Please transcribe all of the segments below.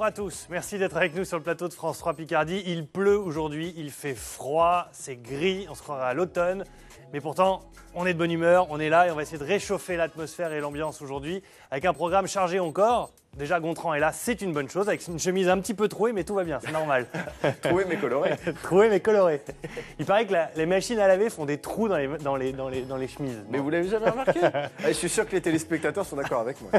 à tous, merci d'être avec nous sur le plateau de France 3 Picardie. Il pleut aujourd'hui, il fait froid, c'est gris, on se croirait à l'automne. Mais pourtant, on est de bonne humeur, on est là et on va essayer de réchauffer l'atmosphère et l'ambiance aujourd'hui avec un programme chargé encore. Déjà, Gontran est là, c'est une bonne chose, avec une chemise un petit peu trouée, mais tout va bien, c'est normal. Trouée mais colorée. Trouée mais colorée. Il paraît que les machines à laver font des trous dans les chemises. Mais vous l'avez jamais remarqué? Je suis sûr que les téléspectateurs sont d'accord avec moi.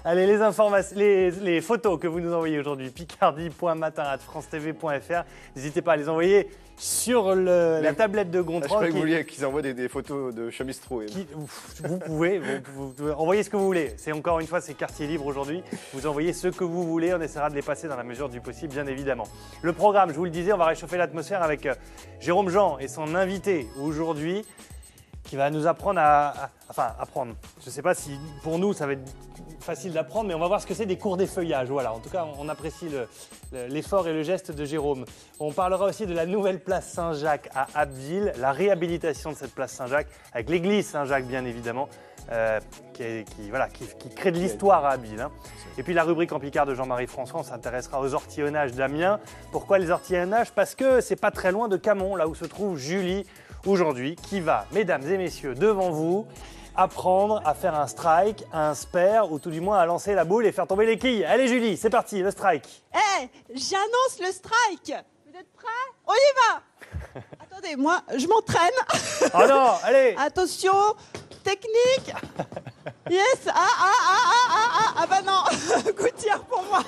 Allez, les photos que vous nous envoyez aujourd'hui, picardie.matin@francetv.fr. N'hésitez pas à les envoyer sur la tablette de Gontran. Je croyais que vous vouliez qu'ils envoient des photos de chemises trouées. Vous pouvez envoyer ce que vous voulez. C'est encore une fois, c'est quartier libre aujourd'hui. Vous envoyez ce que vous voulez, on essaiera de les passer dans la mesure du possible, bien évidemment. Le programme, je vous le disais, on va réchauffer l'atmosphère avec Jérôme Jean et son invité aujourd'hui, qui va nous apprendre apprendre. Je ne sais pas si pour nous ça va être facile d'apprendre, mais on va voir ce que c'est des cours d'effeuillage. Voilà, en tout cas, on apprécie l'effort et le geste de Jérôme. On parlera aussi de la nouvelle place Saint-Jacques à Abbeville, la réhabilitation de cette place Saint-Jacques, avec l'église Saint-Jacques, bien évidemment, qui crée de l'histoire à Abbeville. Hein. Et puis la rubrique en Picard de Jean-Marie François, on s'intéressera aux ortillonnages d'Amiens. Pourquoi les ortillonnages? Parce que c'est pas très loin de Camon, là où se trouve Julie aujourd'hui, qui va, mesdames et messieurs, devant vous, apprendre à faire un strike, un spare, ou tout du moins à lancer la boule et faire tomber les quilles. Allez Julie, c'est parti, le strike. J'annonce le strike. Vous êtes prêts? On y va. Attendez, moi, je m'entraîne. Oh non, allez. Attention, technique. Yes. Ah bah non, gouttière pour moi.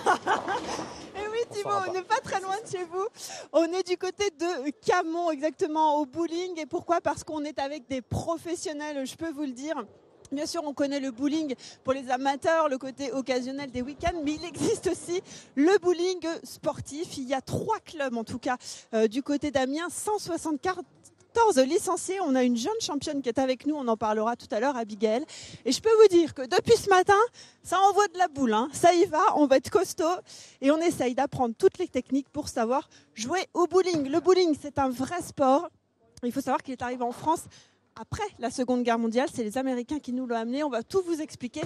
Et oui Thibaut, on n'est pas très loin de chez vous. On est du côté de Camon, exactement, au bowling. Et pourquoi? Parce qu'on est avec des professionnels, je peux vous le dire. Bien sûr, on connaît le bowling pour les amateurs, le côté occasionnel des week-ends, mais il existe aussi le bowling sportif. Il y a 3 clubs, en tout cas, du côté d'Amiens, 174 licenciés. On a une jeune championne qui est avec nous, on en parlera tout à l'heure, Abigail. Et je peux vous dire que depuis ce matin, ça envoie de la boule. Hein. Ça y va, on va être costaud et on essaye d'apprendre toutes les techniques pour savoir jouer au bowling. Le bowling, c'est un vrai sport. Il faut savoir qu'il est arrivé en France après la Seconde Guerre mondiale. C'est les Américains qui nous l'ont amené. On va tout vous expliquer.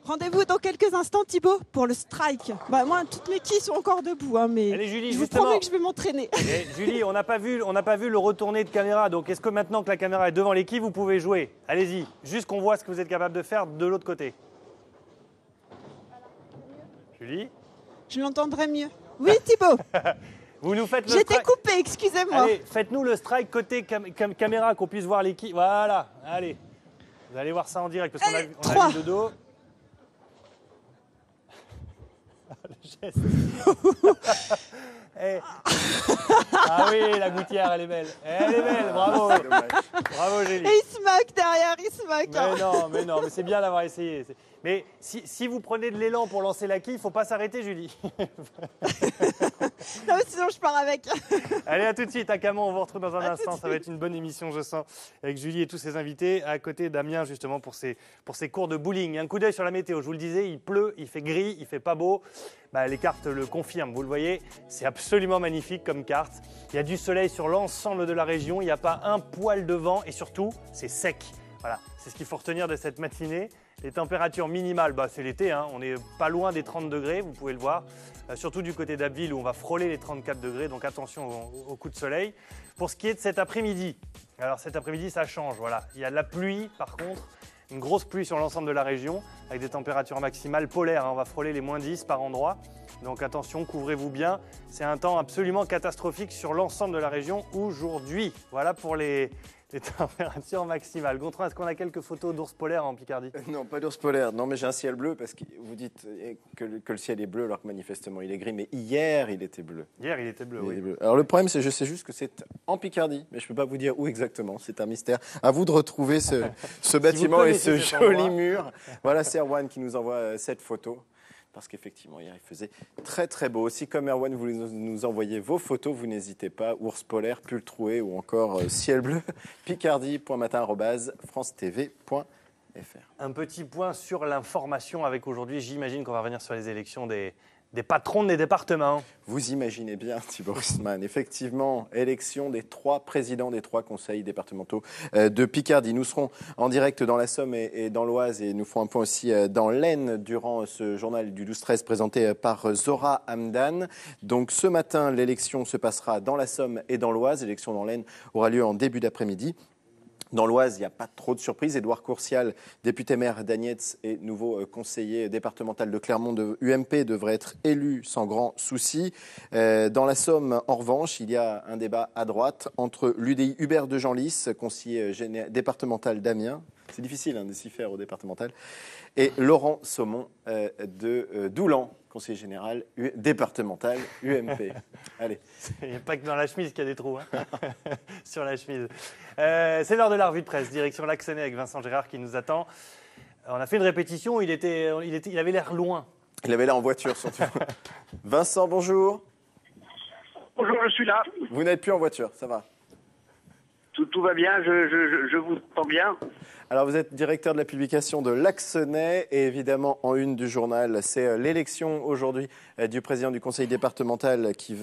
Rendez-vous dans quelques instants, Thibaut, pour le strike. Moi, toutes mes quilles sont encore debout, hein, mais allez, Julie, je vous promets que je vais m'entraîner. Julie, on n'a pas vu le retourné de caméra. Donc, est-ce que maintenant que la caméra est devant les quilles, vous pouvez jouer? Allez-y, juste qu'on voit ce que vous êtes capable de faire de l'autre côté. Julie? Je l'entendrai mieux. Oui, Thibaut. Vous nous faites le J'étais coupé, excusez-moi. Allez, faites-nous le strike côté caméra, qu'on puisse voir les quilles. Voilà, allez. Vous allez voir ça en direct, parce qu'on a vu de dos. Le geste. Ah oui, la gouttière, elle est belle. Elle est belle, bravo. Bravo, Julie. Et il se moque derrière, il se moque. Mais non, c'est bien d'avoir essayé. Mais si vous prenez de l'élan pour lancer la quille, il ne faut pas s'arrêter, Julie. Non, sinon je pars avec. Allez, à tout de suite à Camon, on vous retrouve dans un instant. Ça va être une bonne émission, je sens, avec Julie et tous ses invités, à côté d'Amiens, justement, pour ses cours de bowling. Un coup d'œil sur la météo, je vous le disais, il pleut, il fait gris, il fait pas beau. Les cartes le confirment, vous le voyez, c'est absolument magnifique comme carte. Il y a du soleil sur l'ensemble de la région, il n'y a pas un poil de vent et surtout, c'est sec. Voilà, c'est ce qu'il faut retenir de cette matinée. Les températures minimales, c'est l'été, hein. On n'est pas loin des 30 degrés, vous pouvez le voir. Surtout du côté d'Abbeville où on va frôler les 34 degrés, donc attention au coup de soleil. Pour ce qui est de cet après-midi, alors cet après-midi ça change, voilà. Il y a de la pluie par contre, une grosse pluie sur l'ensemble de la région avec des températures maximales polaires, hein. On va frôler les -10 par endroit. Donc attention, couvrez-vous bien. C'est un temps absolument catastrophique sur l'ensemble de la région aujourd'hui. Voilà pour les températures maximales. Gontran, est-ce qu'on a quelques photos d'ours polaires en Picardie? Non, pas d'ours polaire. Non, mais j'ai un ciel bleu parce que vous dites que le ciel est bleu alors que manifestement il est gris. Mais hier, il était bleu. Hier, il était bleu, oui. Bleu. Alors le problème, c'est que je sais juste que c'est en Picardie, mais je ne peux pas vous dire où exactement. C'est un mystère. À vous de retrouver ce bâtiment et ce joli mur. Voilà, c'est Erwan qui nous envoie cette photo. Parce qu'effectivement, hier, il faisait très, très beau. Si, comme Erwan, vous voulez nous envoyer vos photos, vous n'hésitez pas. Ours polaire, pull troué ou encore ciel bleu. picardie.matin@francetv.fr. Un petit point sur l'information avec aujourd'hui. J'imagine qu'on va revenir sur les élections des des patrons des départements. Vous imaginez bien, Thibaut Haussmann. Effectivement, élection des 3 présidents des 3 conseils départementaux de Picardie. Nous serons en direct dans la Somme et dans l'Oise et nous ferons un point aussi dans l'Aisne durant ce journal du 12-13 présenté par Zora Hamdan. Donc ce matin, l'élection se passera dans la Somme et dans l'Oise. L'élection dans l'Aisne aura lieu en début d'après-midi. Dans l'Oise, il n'y a pas trop de surprises. Édouard Courcial, député-maire d'Agnetz et nouveau conseiller départemental de Clermont de UMP, devrait être élu sans grand souci. Dans la Somme, en revanche, il y a un débat à droite entre l'UDI Hubert de Genlis, conseiller départemental d'Amiens. C'est difficile de s'y faire au départemental. Et Laurent Saumon de Doulan, conseiller général départemental UMP. Allez. Il n'y a pas que dans la chemise qu'il y a des trous, sur la chemise. C'est l'heure de la revue de presse, direction Laxenay avec Vincent Gérard qui nous attend. On a fait une répétition, il avait l'air loin. Il avait l'air en voiture surtout. Vincent, bonjour. Bonjour, je suis là. Vous n'êtes plus en voiture, ça va? Tout va bien, je vous entends bien. Alors vous êtes directeur de la publication de Laxenay et évidemment en une du journal, c'est l'élection aujourd'hui du président du conseil départemental qui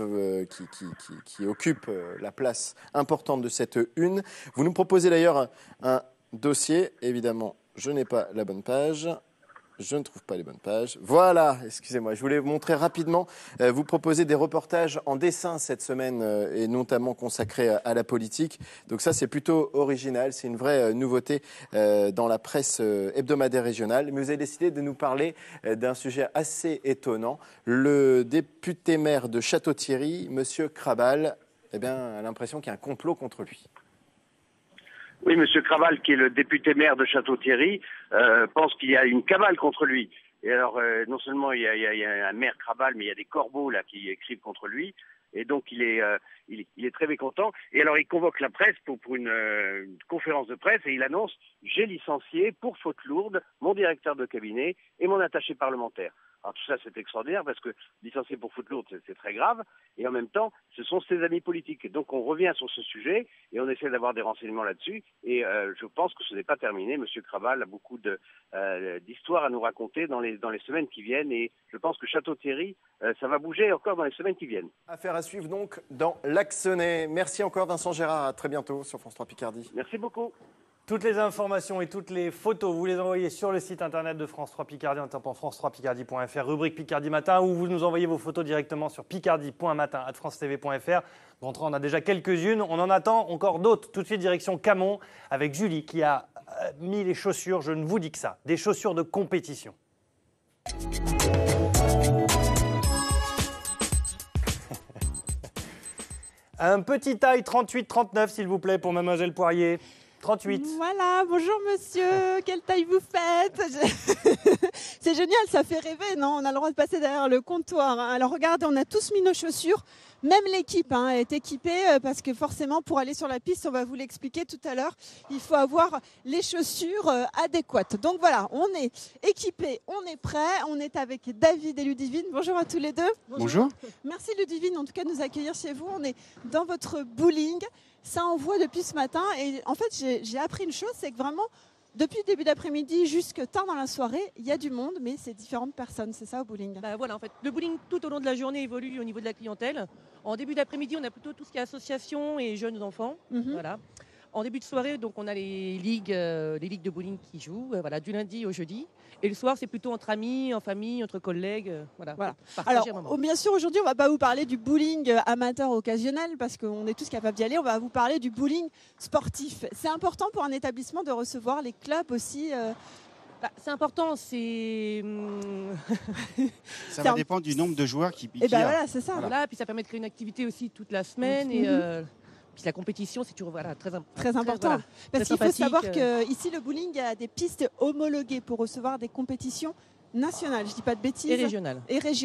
occupe la place importante de cette une. Vous nous proposez d'ailleurs un dossier, évidemment je n'ai pas la bonne page. Je ne trouve pas les bonnes pages. Voilà, excusez-moi, je voulais vous montrer rapidement. Vous proposez des reportages en dessin cette semaine et notamment consacrés à la politique. Donc ça, c'est plutôt original. C'est une vraie nouveauté dans la presse hebdomadaire régionale. Mais vous avez décidé de nous parler d'un sujet assez étonnant. Le député-maire de Château-Thierry, M. Krabal, a l'impression qu'il y a un complot contre lui. Oui, M. Krabal, qui est le député-maire de Château-Thierry, pense qu'il y a une cabale contre lui. Et alors, non seulement il y a un maire Krabal, mais il y a des corbeaux là qui écrivent contre lui. Et donc, il est très mécontent. Et alors, il convoque la presse pour une conférence de presse et il annonce « J'ai licencié pour faute lourde mon directeur de cabinet et mon attaché parlementaire ». Alors tout ça, c'est extraordinaire parce que licencier pour faute lourde, c'est très grave. Et en même temps, ce sont ses amis politiques. Donc on revient sur ce sujet et on essaie d'avoir des renseignements là-dessus. Et je pense que ce n'est pas terminé. Monsieur Krabal a beaucoup d'histoires à nous raconter dans les semaines qui viennent. Et je pense que Château-Thierry, ça va bouger encore dans les semaines qui viennent. Affaire à suivre donc dans Laxenay. Merci encore Vincent Gérard. À très bientôt sur France 3 Picardie. Merci beaucoup. Toutes les informations et toutes les photos, vous les envoyez sur le site internet de France 3 Picardie en tapant france3picardie.fr, rubrique Picardie Matin, ou vous nous envoyez vos photos directement sur picardie.matin@francetv.fr. On a déjà quelques-unes, on en attend encore d'autres. Tout de suite, direction Camon avec Julie qui a mis les chaussures, je ne vous dis que ça, des chaussures de compétition. Un petit taille 38-39 s'il vous plaît pour Mademoiselle Poirier. 38. Voilà, bonjour monsieur, quelle taille vous faites? C'est génial, ça fait rêver, non? On a le droit de passer derrière le comptoir. Alors regardez, on a tous mis nos chaussures, même l'équipe est équipée parce que forcément pour aller sur la piste, on va vous l'expliquer tout à l'heure, il faut avoir les chaussures adéquates. Donc voilà, on est équipés, on est prêts, on est avec David et Ludivine. Bonjour à tous les deux. Bonjour. Merci Ludivine en tout cas de nous accueillir chez vous. On est dans votre bowling. Ça envoie depuis ce matin et en fait j'ai appris une chose, c'est que vraiment depuis le début d'après-midi jusque tard dans la soirée, il y a du monde, mais c'est différentes personnes, c'est ça au bowling? Voilà, en fait, le bowling tout au long de la journée évolue au niveau de la clientèle. En début d'après-midi, on a plutôt tout ce qui est associations et jeunes enfants. Voilà. En début de soirée, donc on a les ligues de bowling qui jouent, du lundi au jeudi. Et le soir, c'est plutôt entre amis, en famille, entre collègues. Voilà. Alors, bien sûr, aujourd'hui, on ne va pas vous parler du bowling amateur occasionnel parce qu'on est tous capables d'y aller. On va vous parler du bowling sportif. C'est important pour un établissement de recevoir les clubs aussi. C'est important, Ça va dépendre du nombre de joueurs qui y a. Voilà, c'est ça. Voilà, puis ça permet de créer une activité aussi toute la semaine. Puis la compétition, c'est toujours très important. Parce qu'il faut savoir qu'ici, le bowling a des pistes homologuées pour recevoir des compétitions nationales. Je ne dis pas de bêtises. Et régionales.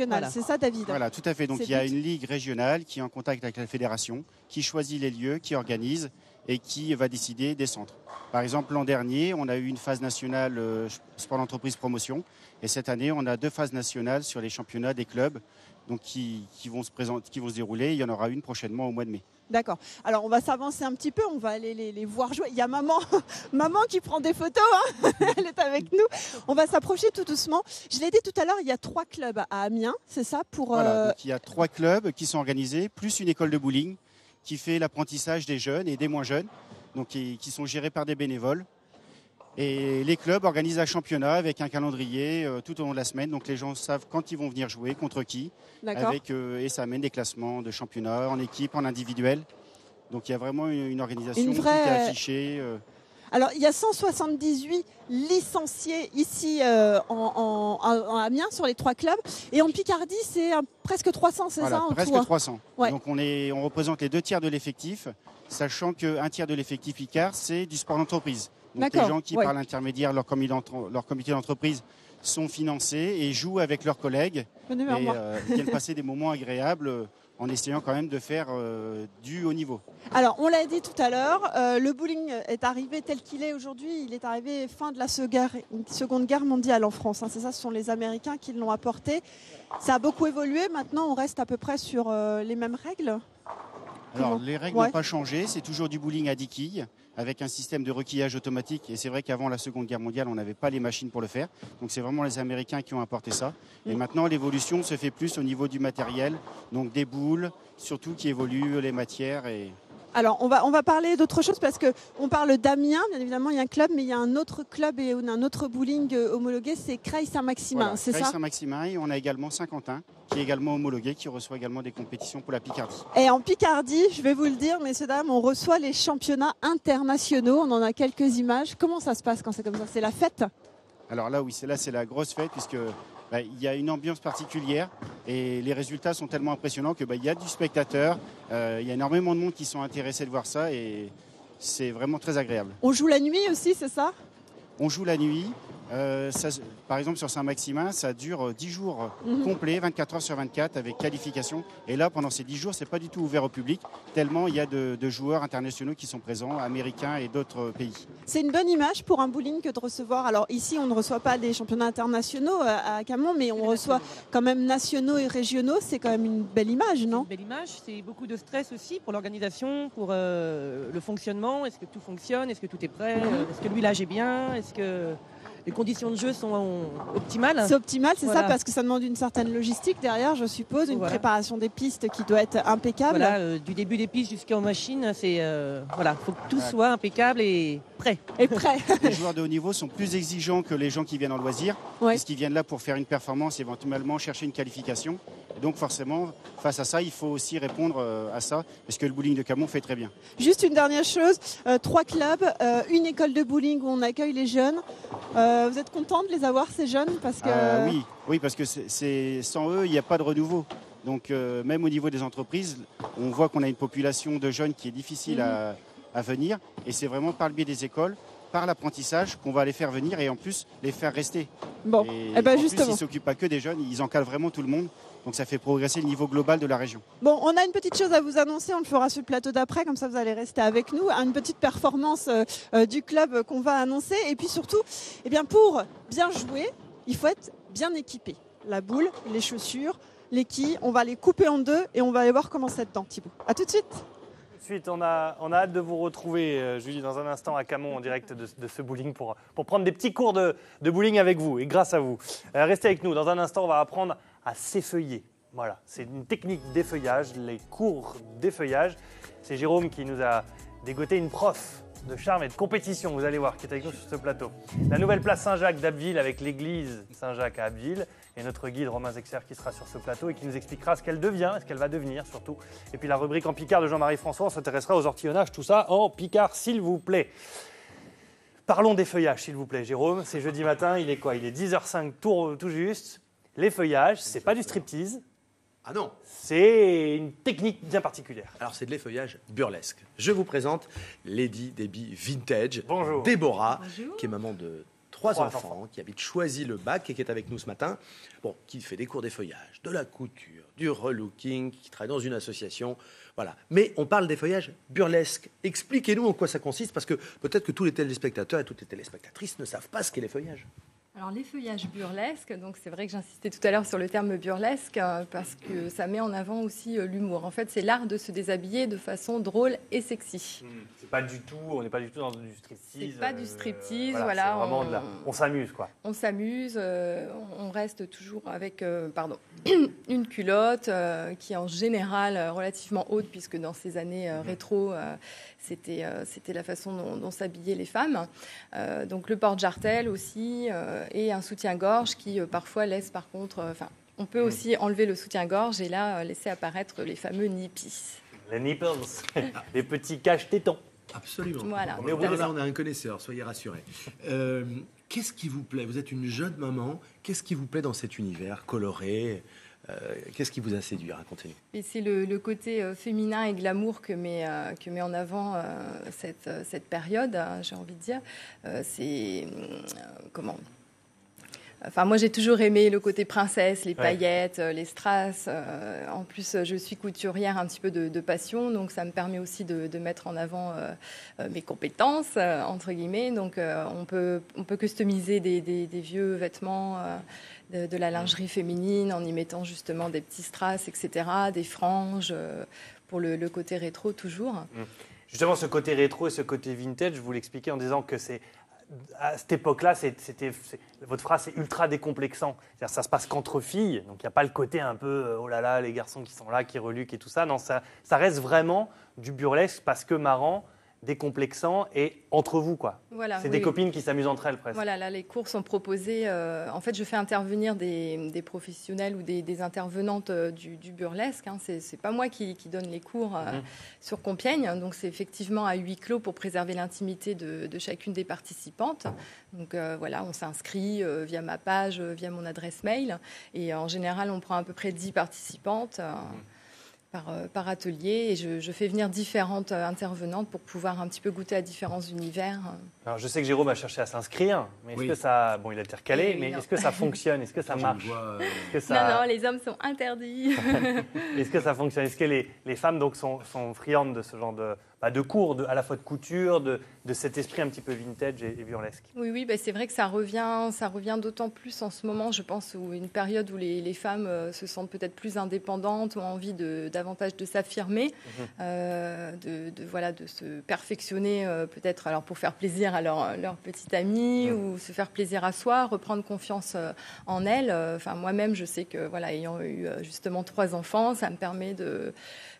Voilà. C'est ça, David? Voilà, tout à fait. Donc il y a une ligue régionale qui est en contact avec la fédération, qui choisit les lieux, qui organise et qui va décider des centres. Par exemple, l'an dernier, on a eu une phase nationale sport d'entreprise promotion. Et cette année, on a 2 phases nationales sur les championnats des clubs donc qui vont se dérouler. Il y en aura une prochainement au mois de mai. D'accord. Alors, on va s'avancer un petit peu, on va aller les voir jouer. Il y a maman, maman qui prend des photos, hein. Elle est avec nous. On va s'approcher tout doucement. Je l'ai dit tout à l'heure, il y a 3 clubs à Amiens, c'est ça pour, Voilà, donc il y a 3 clubs qui sont organisés, plus une école de bowling qui fait l'apprentissage des jeunes et des moins jeunes, donc qui sont gérés par des bénévoles. Et les clubs organisent un championnat avec un calendrier tout au long de la semaine. Donc les gens savent quand ils vont venir jouer, contre qui. Et ça amène des classements de championnat en équipe, en individuel. Donc il y a vraiment une organisation qui est affichée. Alors il y a 178 licenciés ici en Amiens sur les 3 clubs. Et en Picardie, c'est presque 300, c'est ça en presque tout, 300. Ouais. Donc on représente les 2 tiers de l'effectif, sachant qu'un tiers de l'effectif Picard, c'est du sport d'entreprise. Donc les gens qui, par l'intermédiaire de leur comité d'entreprise, sont financés et jouent avec leurs collègues et viennent passer des moments agréables en essayant quand même de faire du haut niveau. Alors, on l'a dit tout à l'heure, le bowling est arrivé tel qu'il est aujourd'hui. Il est arrivé fin de la Seconde Guerre mondiale en France. Hein. C'est ça, ce sont les Américains qui l'ont apporté. Ça a beaucoup évolué. Maintenant, on reste à peu près sur les mêmes règles. Alors, les règles n'ont pas changé. C'est toujours du bowling à 10 quilles avec un système de requillage automatique. Et c'est vrai qu'avant la Seconde Guerre mondiale, on n'avait pas les machines pour le faire. Donc, c'est vraiment les Américains qui ont apporté ça. Et maintenant, l'évolution se fait plus au niveau du matériel, donc des boules, surtout qui évoluent les matières. Alors, on va parler d'autre chose parce qu'on parle d'Amiens, bien évidemment, il y a un club, mais il y a un autre club et on a un autre bowling homologué, c'est Creil-Saint-Maximin, voilà, c'est ça ? Creil-Saint-Maximin, et on a également Saint-Quentin, qui est également homologué, qui reçoit également des compétitions pour la Picardie. Et en Picardie, je vais vous le dire, messieurs, dames, on reçoit les championnats internationaux, on en a quelques images. Comment ça se passe quand c'est comme ça ? C'est la fête ? Alors là, oui, c'est la grosse fête, puisque il y a une ambiance particulière et les résultats sont tellement impressionnants que y a du spectateur, il y a énormément de monde qui sont intéressés de voir ça et c'est vraiment très agréable. On joue la nuit aussi, c'est ça ? On joue la nuit. Par exemple, sur Saint-Maximin, ça dure 10 jours complets, 24 heures sur 24, avec qualification. Et là, pendant ces 10 jours, ce n'est pas du tout ouvert au public, tellement il y a de joueurs internationaux qui sont présents, américains et d'autres pays. C'est une bonne image pour un bowling que de recevoir. Alors ici, on ne reçoit pas des championnats internationaux à Camon, mais on reçoit quand même nationaux et régionaux. C'est quand même une belle image, non ? Une belle image, c'est beaucoup de stress aussi pour l'organisation, pour le fonctionnement. Est-ce que tout fonctionne ? Est-ce que tout est prêt ? Est-ce que le village est bien ? Est-ce que les conditions de jeu sont optimales ? C'est optimal, c'est ça, parce que ça demande une certaine logistique derrière, je suppose, une préparation des pistes qui doit être impeccable. Voilà, du début des pistes jusqu'aux machines, faut que tout soit impeccable et prêt. Les joueurs de haut niveau sont plus exigeants que les gens qui viennent en loisir, puisqu'ils viennent là pour faire une performance, éventuellement chercher une qualification. Donc forcément, face à ça, il faut aussi répondre à ça, parce que le bowling de Camon fait très bien. Juste une dernière chose, 3 clubs, une école de bowling où on accueille les jeunes. Vous êtes content de les avoir, ces jeunes parce que... Oui, parce que sans eux, il n'y a pas de renouveau. Donc même au niveau des entreprises, on voit qu'on a une population de jeunes qui est difficile à venir. Et c'est vraiment par le biais des écoles, par l'apprentissage, qu'on va les faire venir et en plus les faire rester. Bon, et en plus, ils ne s'occupent pas que des jeunes, ils encadrent vraiment tout le monde. Donc ça fait progresser le niveau global de la région. Bon, on a une petite chose à vous annoncer, on le fera sur le plateau d'après, comme ça vous allez rester avec nous. Une petite performance du club qu'on va annoncer. Et puis surtout, pour bien jouer, il faut être bien équipé. La boule, les chaussures, les quilles, on va les couper en 2 et on va aller voir comment c'est dedans, Thibaut. A tout de suite. On a hâte de vous retrouver, Julie, dans un instant à Camon en direct de ce bowling pour prendre des petits cours de bowling avec vous et grâce à vous. Restez avec nous. Dans un instant, on va apprendre à s'effeuiller. Voilà, c'est une technique d'effeuillage, les cours d'effeuillage. C'est Jérôme qui nous a dégoté une prof de charme et de compétition, vous allez voir, qui est avec nous sur ce plateau. La nouvelle place Saint-Jacques d'Abbeville avec l'église Saint-Jacques à Abbeville et notre guide Romain Zexer qui sera sur ce plateau et qui nous expliquera ce qu'elle devient, ce qu'elle va devenir surtout. Et puis la rubrique en Picard de Jean-Marie François, on s'intéressera aux ortillonnages, tout ça en Picard, s'il vous plaît. Parlons des feuillages, s'il vous plaît, Jérôme. C'est jeudi matin, il est quoi ? Il est 10h05 tout juste. Les feuillages, c'est pas du striptease. Ah non. C'est une technique bien particulière. Alors c'est de l'effeuillage burlesque. Je vous présente Lady Debbie Vintage. Bonjour. Déborah, qui est maman de 3 enfants, qui habite Choisy-le-Bac et qui est avec nous ce matin. Bon, qui fait des cours d'effeuillage, de la couture, du relooking, qui travaille dans une association. Voilà. Mais on parle d'effeuillage burlesque. Expliquez-nous en quoi ça consiste, parce que peut-être que tous les téléspectateurs et toutes les téléspectatrices ne savent pas ce qu'est l'effeuillage. Alors les feuillages burlesques, donc c'est vrai que j'insistais tout à l'heure sur le terme burlesque parce que ça met en avant aussi l'humour. En fait, c'est l'art de se déshabiller de façon drôle et sexy. C'est pas du tout, on n'est pas du tout dans du striptease. C'est pas du striptease, voilà. C'est vraiment on s'amuse quoi. On s'amuse, on reste toujours avec une culotte qui est en général relativement haute puisque dans ces années rétro, c'était la façon dont s'habillaient les femmes. Donc le porte-jartel aussi et un soutien-gorge qui parfois laisse par contre... on peut aussi enlever le soutien-gorge et là laisser apparaître les fameux nippies. Les nipples, les petits caches-tétons. Absolument. Voilà. On a un connaisseur, soyez rassurés. Qu'est-ce qui vous plaît? Vous êtes une jeune maman. Qu'est-ce qui vous plaît dans cet univers coloré? Qu'est-ce qui vous a séduit? Racontez-nous. Et c'est le côté féminin et glamour que met en avant cette période, j'ai envie de dire. Moi, j'ai toujours aimé le côté princesse, les paillettes, les strass. En plus, je suis couturière un petit peu de passion, donc ça me permet aussi de mettre en avant mes compétences, entre guillemets. Donc, on peut customiser des vieux vêtements, de la lingerie féminine, en y mettant justement des petits strass, etc., des franges, pour le côté rétro toujours. Justement, ce côté rétro et ce côté vintage, vous l'expliquez en disant que c'est... À cette époque-là, votre phrase, c'est ultra décomplexant. C'est-à-dire, ça se passe qu'entre filles, donc il n'y a pas le côté un peu oh là là, les garçons qui sont là, qui reluquent et tout ça. Non, ça reste vraiment du burlesque parce que marrant, décomplexant et entre vous, quoi. Voilà, c'est des copines qui s'amusent entre elles presque. Voilà, là, les cours sont proposés. En fait, je fais intervenir des professionnels ou des intervenantes du burlesque. C'est pas moi qui donne les cours sur Compiègne. Donc, c'est effectivement à huis clos pour préserver l'intimité de chacune des participantes. Donc, voilà, on s'inscrit via ma page, via mon adresse mail. Et en général, on prend à peu près 10 participantes. Par atelier et je fais venir différentes intervenantes pour pouvoir un petit peu goûter à différents univers. Alors, je sais que Jérôme a cherché à s'inscrire, mais est-ce que ça... Bon, il a été recalé, mais est-ce que ça fonctionne? Est-ce que ça marche? Non, les hommes sont interdits. Est-ce que ça fonctionne? Est-ce que les femmes donc, sont friandes de ce genre de cours, à la fois de couture, de cet esprit un petit peu vintage et burlesque? Oui, c'est vrai que ça revient d'autant plus en ce moment, je pense, où une période où les femmes se sentent peut-être plus indépendantes, ont envie davantage de s'affirmer, de se perfectionner peut-être alors pour faire plaisir à leur petite amie ou se faire plaisir à soi, reprendre confiance en elles. Moi-même, je sais que ayant eu justement 3 enfants, ça me permet de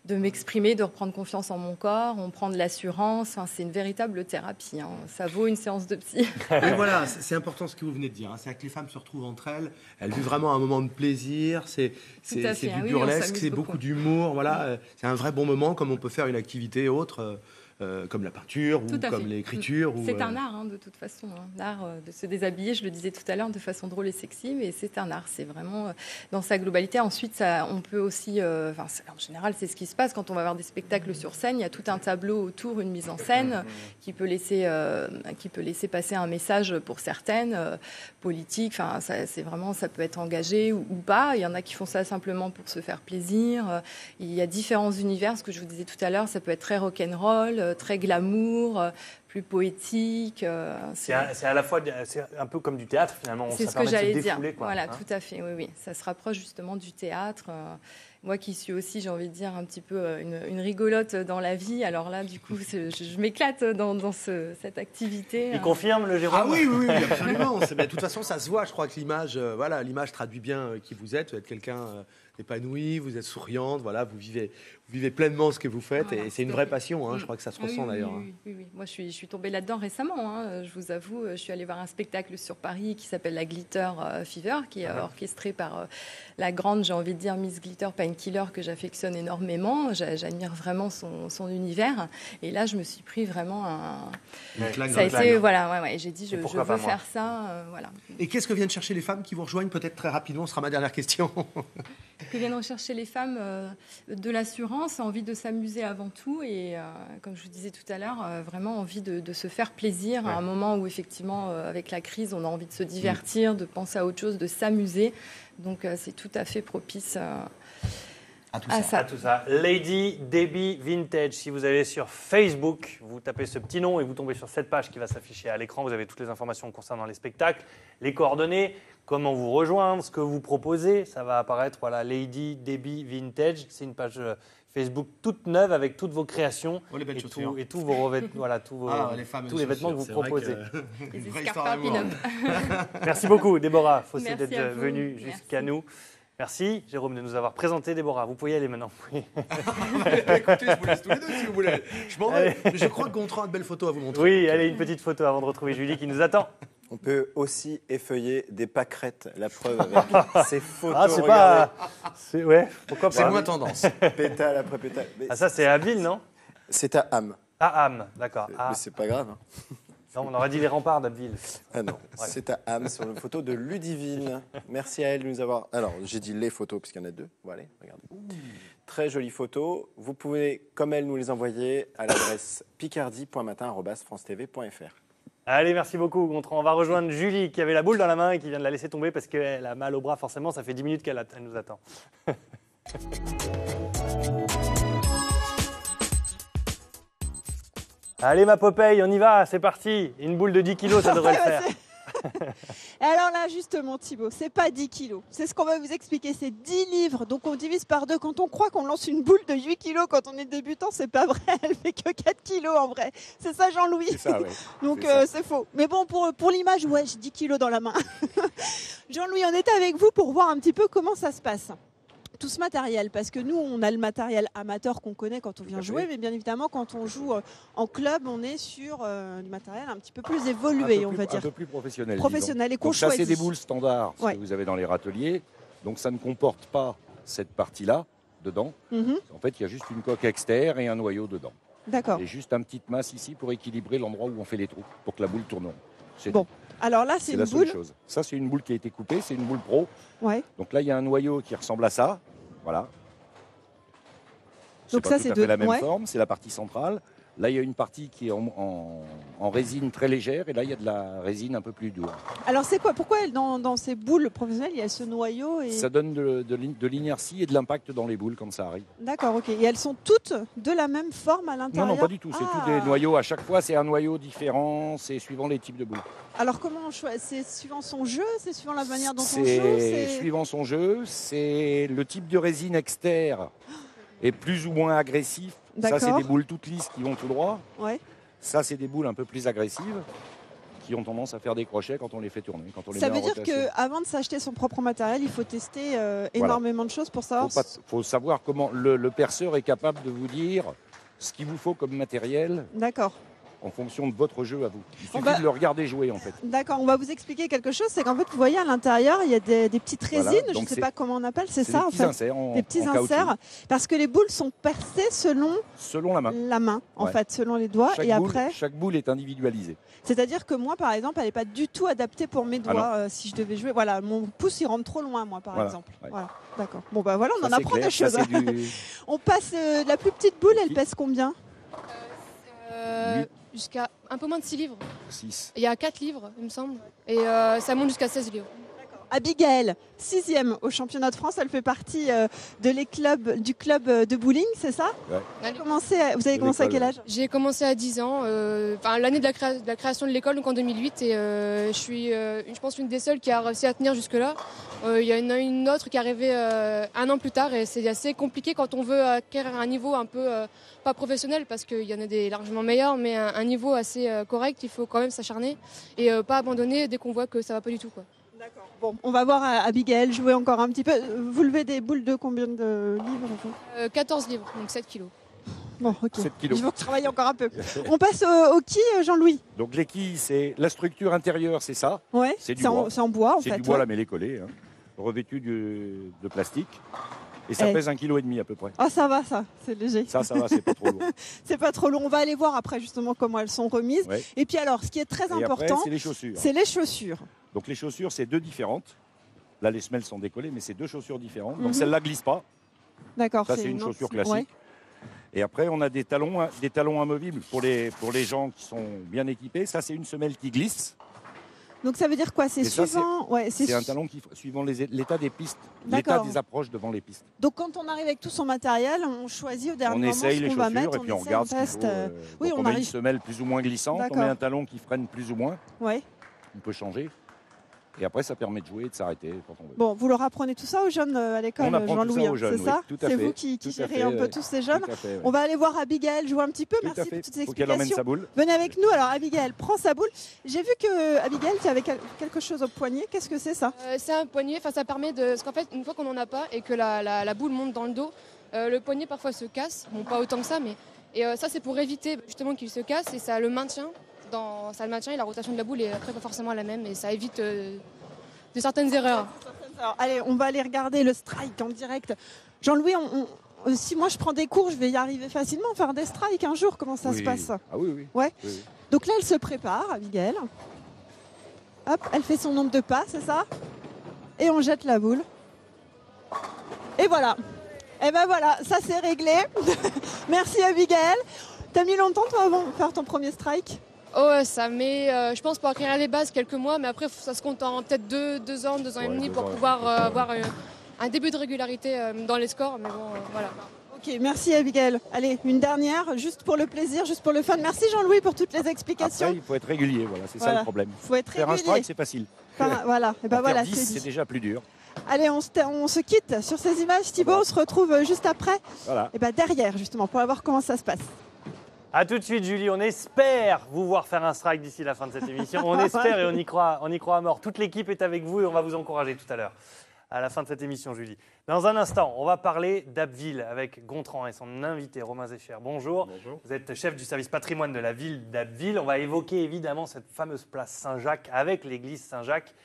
m'exprimer, de reprendre confiance en mon corps, on prend de l'assurance, c'est une véritable thérapie, ça vaut une séance de psy. Mais voilà, c'est important ce que vous venez de dire, c'est que les femmes se retrouvent entre elles vivent vraiment un moment de plaisir, c'est du burlesque, c'est beaucoup d'humour, voilà, c'est un vrai bon moment comme on peut faire une activité autre. Comme la peinture ou comme l'écriture. C'est un art, de toute façon. L'art de se déshabiller, je le disais tout à l'heure, de façon drôle et sexy, mais c'est un art. C'est vraiment dans sa globalité. Ensuite, on peut aussi... en général, c'est ce qui se passe quand on va avoir des spectacles sur scène. Il y a tout un tableau autour, une mise en scène qui peut laisser passer un message pour certaines, politique. C'est vraiment, ça peut être engagé ou pas. Il y en a qui font ça simplement pour se faire plaisir. Il y a différents univers. Ce que je vous disais tout à l'heure, ça peut être très rock'n'roll, très glamour, plus poétique. C'est à la fois c'est un peu comme du théâtre finalement. C'est ce que j'allais dire. Voilà, tout à fait. Oui. Ça se rapproche justement du théâtre. Moi qui suis aussi, j'ai envie de dire, un petit peu une rigolote dans la vie. Alors là, du coup, je m'éclate dans cette activité. Il confirme, le Jérôme? Ah oui, absolument. De toute façon, ça se voit. Je crois que l'image traduit bien qui vous êtes. Vous êtes quelqu'un épanoui, vous êtes souriante, vous vivez pleinement ce que vous faites et c'est une vraie passion, je crois que ça se ressent d'ailleurs. Oui. Moi je suis tombée là-dedans récemment, je vous avoue, je suis allée voir un spectacle sur Paris qui s'appelle la Glitter Fever, qui est orchestré par la grande, j'ai envie de dire, Miss Glitter Painkiller, que j'affectionne énormément, j'admire vraiment son univers et là je me suis pris vraiment j'ai dit je veux faire ça, Et qu'est-ce que viennent chercher les femmes qui vous rejoignent peut-être très rapidement, ce sera ma dernière question. Que viennent rechercher les femmes de l'assurance, envie de s'amuser avant tout et comme je vous disais tout à l'heure, vraiment envie de se faire plaisir à un moment où effectivement avec la crise on a envie de se divertir, de penser à autre chose, de s'amuser, donc c'est tout à fait propice À ça. Tout ça. Lady Debbie Vintage. Si vous allez sur Facebook, vous tapez ce petit nom et vous tombez sur cette page qui va s'afficher à l'écran. Vous avez toutes les informations concernant les spectacles, les coordonnées, comment vous rejoindre, ce que vous proposez. Ça va apparaître. Voilà, Lady Debbie Vintage. C'est une page Facebook toute neuve avec toutes vos créations les belles chaussures. et tous vos revêtements, voilà, tous les vêtements que vous proposez. Les escarpes à pin-up. Merci beaucoup, Déborah Fossé, Merci d'être à vous. venue jusqu'à nous. Merci, Jérôme, de nous avoir présenté Déborah. Vous pouvez y aller maintenant. Écoutez, je vous laisse tous les deux si vous voulez. Je m'en vais. Mais je crois que Gontran a de belles photos à vous montrer. Oui, allez, une petite photo avant de retrouver Julie qui nous attend. On peut aussi effeuiller des pâquerettes, la preuve avec ces photos. C'est regardez. pas... Ouais, pourquoi C'est pas moins tendance. Pétale après pétale. Mais Ah, ça, c'est à Ville, non? c'est à Ham. À Ham, d'accord. Ah. Mais c'est pas grave. Hein. Non, on aurait dit les remparts d'Abbeville. Ah non, c'est à Ham sur une photo de Ludivine. Merci à elle de nous avoir. Alors, j'ai dit les photos puisqu'il y en a deux. Voilà, regardez. Très jolie photo. Vous pouvez, comme elle, nous les envoyer à l'adresse picardie.matin@francetv.fr. Allez, merci beaucoup, Gontran. On va rejoindre Julie qui avait la boule dans la main et qui vient de la laisser tomber parce qu'elle a mal au bras, forcément. Ça fait 10 minutes qu'elle nous attend. Allez, ma Popeye, on y va, c'est parti. Une boule de 10 kilos, ça devrait le faire. Et alors là, justement, Thibaut, c'est pas 10 kilos. C'est ce qu'on va vous expliquer, c'est 10 livres. Donc on divise par 2. Quand on croit qu'on lance une boule de 8 kilos quand on est débutant, c'est pas vrai. Elle fait que 4 kilos en vrai. C'est ça, Jean-Louis? C'est ça, oui. Donc c'est faux. Mais bon, pour l'image, ouais, j'ai 10 kilos dans la main. Jean-Louis, on était avec vous pour voir un petit peu comment ça se passe. Tout ce matériel, parce que nous, on a le matériel amateur qu'on connaît quand on vient jouer, mais bien évidemment, quand on joue en club, on est sur du matériel un petit peu plus évolué, on va dire. Un peu plus professionnel. Professionnel et qu'on Donc ça, choisit. c'est des boules standards, ce Ouais. que vous avez dans les râteliers. Donc ça ne comporte pas cette partie-là dedans. Mhm. En fait, il y a juste une coque externe et un noyau dedans. D'accord. Et juste un petite masse ici pour équilibrer l'endroit où on fait les trous, pour que la boule tourne rond. C'est Bon. tout. Alors là, c'est C'est une la boule. seule chose. Ça, c'est une boule qui a été coupée, c'est une boule pro. Ouais. Donc là, il y a un noyau qui ressemble à ça. Voilà. Donc pas ça, tout c'est à fait de- la même ouais. forme, c'est la partie centrale. Là, il y a une partie qui est en résine très légère, et là, il y a de la résine un peu plus dure. Alors c'est quoi? Pourquoi dans ces boules professionnelles, il y a ce noyau et... Ça donne de l'inertie et de l'impact dans les boules quand ça arrive. D'accord, ok. Et elles sont toutes de la même forme à Non, l'intérieur? non, pas du tout. C'est Ah. tous des noyaux. À chaque fois, c'est un noyau différent. C'est suivant les types de boules. Alors comment on choisit? C'est suivant son jeu? C'est suivant la manière dont on joue? C'est suivant son jeu. C'est le type de résine externe est plus ou moins agressif. Ça, c'est D'accord. des boules toutes lisses qui vont tout droit. Ouais. Ça, c'est des boules un peu plus agressives qui ont tendance à faire des crochets quand on les fait tourner. Quand on les Ça met veut en dire rotation. qu'avant de s'acheter son propre matériel, il faut tester énormément de choses pour savoir... Faut savoir comment le perceur est capable de vous dire ce qu'il vous faut comme matériel D'accord. en fonction de votre jeu à vous. Il suffit va- de le regarder jouer en fait. D'accord, on va vous expliquer quelque chose. C'est qu'en fait, vous voyez à l'intérieur, il y a des petites Voilà, résines. Je donc ne sais c'est- pas comment on appelle. C'est C'est ça des en petits fait. inserts Des petits en caoutchouc, inserts. Parce que les boules sont percées selon selon la main. la main, en Ouais. fait, selon les doigts. Chaque Et boule, après, chaque boule est individualisée. c'est-à-dire que moi, par exemple, elle n'est pas du tout adaptée pour mes Ah doigts. Si je devais jouer, voilà, mon pouce il rentre trop loin, moi, par Voilà, exemple. ouais. Voilà, d'accord. Bon bah voilà, on Ça, en c'est apprend clair. des Ça, choses. c'est du- On passe la plus petite boule, elle Qui- pèse combien? Huit. Jusqu'à un peu moins de 6 livres. 6. Il y a 4 livres, il me semble. Et ça monte jusqu'à 16 livres. Abigail, 6e au championnat de France, elle fait partie du club de bowling, c'est ça? Ouais. Vous avez De commencé à l'école. quel âge? J'ai commencé à 10 ans, l'année de la création de l'école, donc en 2008. Et je suis, je pense, une des seules qui a réussi à tenir jusque-là. Il y en a une autre qui est arrivée un an plus tard. Et c'est assez compliqué quand on veut acquérir un niveau un peu, pas professionnel, parce qu'il y en a des largement meilleurs, mais un niveau assez correct. Il faut quand même s'acharner et pas abandonner dès qu'on voit que ça va pas du tout, quoi. D'accord. Bon, on va voir Abigail jouer encore un petit peu. Vous levez des boules de combien de livres vous 14 livres, donc 7 kilos. Bon, ok. 7 kilos. Il faut travailler encore un peu. On passe au quilles, Jean-Louis. Donc les quilles, c'est la structure intérieure, c'est ça. Ouais. C'est du bois. C'est en bois, en C'est fait. du bois ouais. lamellé collé, hein, revêtu de plastique. Et ça Eh. pèse 1,5 kg à peu près. Ah, ça va, ça. C'est léger. Ça va, c'est pas trop lourd. C'est pas trop long. On va aller voir après, justement, comment elles sont remises. Ouais. Et puis alors, ce qui est très Et après, important, c'est les chaussures. c'est les chaussures. Donc les chaussures, c'est deux différentes. Là, les semelles sont décollées, mais c'est deux chaussures différentes. Donc Mhm. celle-là glisse pas. D'accord. Ça, c'est une autre- chaussure classique. ouais. Et après, on a des talons amovibles pour les gens qui sont bien équipés. Ça, c'est une semelle qui glisse. Donc ça veut dire quoi? C'est suivant. C'est un talon qui, suivant l'état des pistes, l'état des approches devant les pistes. Donc quand on arrive avec tout son matériel, on choisit au dernier moment ce qu'on va mettre, et puis on regarde ce qu'il faut. Oui, on met une semelle plus ou moins glissante, on met un talon qui freine plus ou moins. Oui. On peut changer. Et après, ça permet de jouer et de s'arrêter quand on veut. Bon, vous leur apprenez tout ça aux jeunes à l'école, Jean-Louis, c'est ça? C'est vous qui gérez un peu tous ces jeunes. On va aller voir Abigail jouer un petit peu. Merci pour toutes ces explications. Qu'elle emmène sa boule. Venez avec nous. Alors, Abigail prend sa boule. J'ai vu que Abigail, tu avais quelque chose au poignet. Qu'est-ce que c'est ça? C'est un poignet. Ça permet de... Parce qu'en fait, une fois qu'on n'en a pas et que la boule monte dans le dos, le poignet parfois se casse. Bon, pas autant que ça, mais... Et ça, c'est pour éviter justement qu'il se casse et ça le maintient. Ça le maintient et la rotation de la boule est après pas forcément la même et ça évite... de certaines erreurs. Alors, allez, on va aller regarder le strike en direct. Jean-Louis, si moi je prends des cours, je vais y arriver facilement, faire des strikes un jour. Comment ça se passe? Ah oui. Ouais. Oui. Donc là, elle se prépare, Abigail. Hop, elle fait son nombre de pas, c'est ça? Et on jette la boule. Et voilà. Et ben voilà, ça c'est réglé. Merci Abigail. T'as mis longtemps toi avant de faire ton premier strike? Oh, ça met, je pense, pour acquérir les bases quelques mois, mais après, ça se compte en peut-être 2 ans, 2 ans et demi pour pouvoir avoir un début de régularité dans les scores. Mais bon, voilà. Ok, merci Abigail. Allez, une dernière, juste pour le plaisir, juste pour le fun. Merci Jean-Louis pour toutes les explications. Après, il faut être régulier, voilà, c'est ça le problème. Il faut être régulier. Faire un strike, c'est facile. Voilà, et ben voilà, 10, c'est déjà plus dur. Allez, on se quitte sur ces images. Thibaut, on se retrouve juste après. Voilà. Et ben derrière, justement, pour voir comment ça se passe. A tout de suite, Julie. On espère vous voir faire un strike d'ici la fin de cette émission. On espère et on y croit à mort. Toute l'équipe est avec vous et on va vous encourager tout à l'heure, à la fin de cette émission, Julie. Dans un instant, on va parler d'Abbeville avec Gontran et son invité, Romain Zécher. Bonjour. Bonjour. Vous êtes chef du service patrimoine de la ville d'Abbeville. On va évoquer évidemment cette fameuse place Saint-Jacques avec l'église Saint-Jacques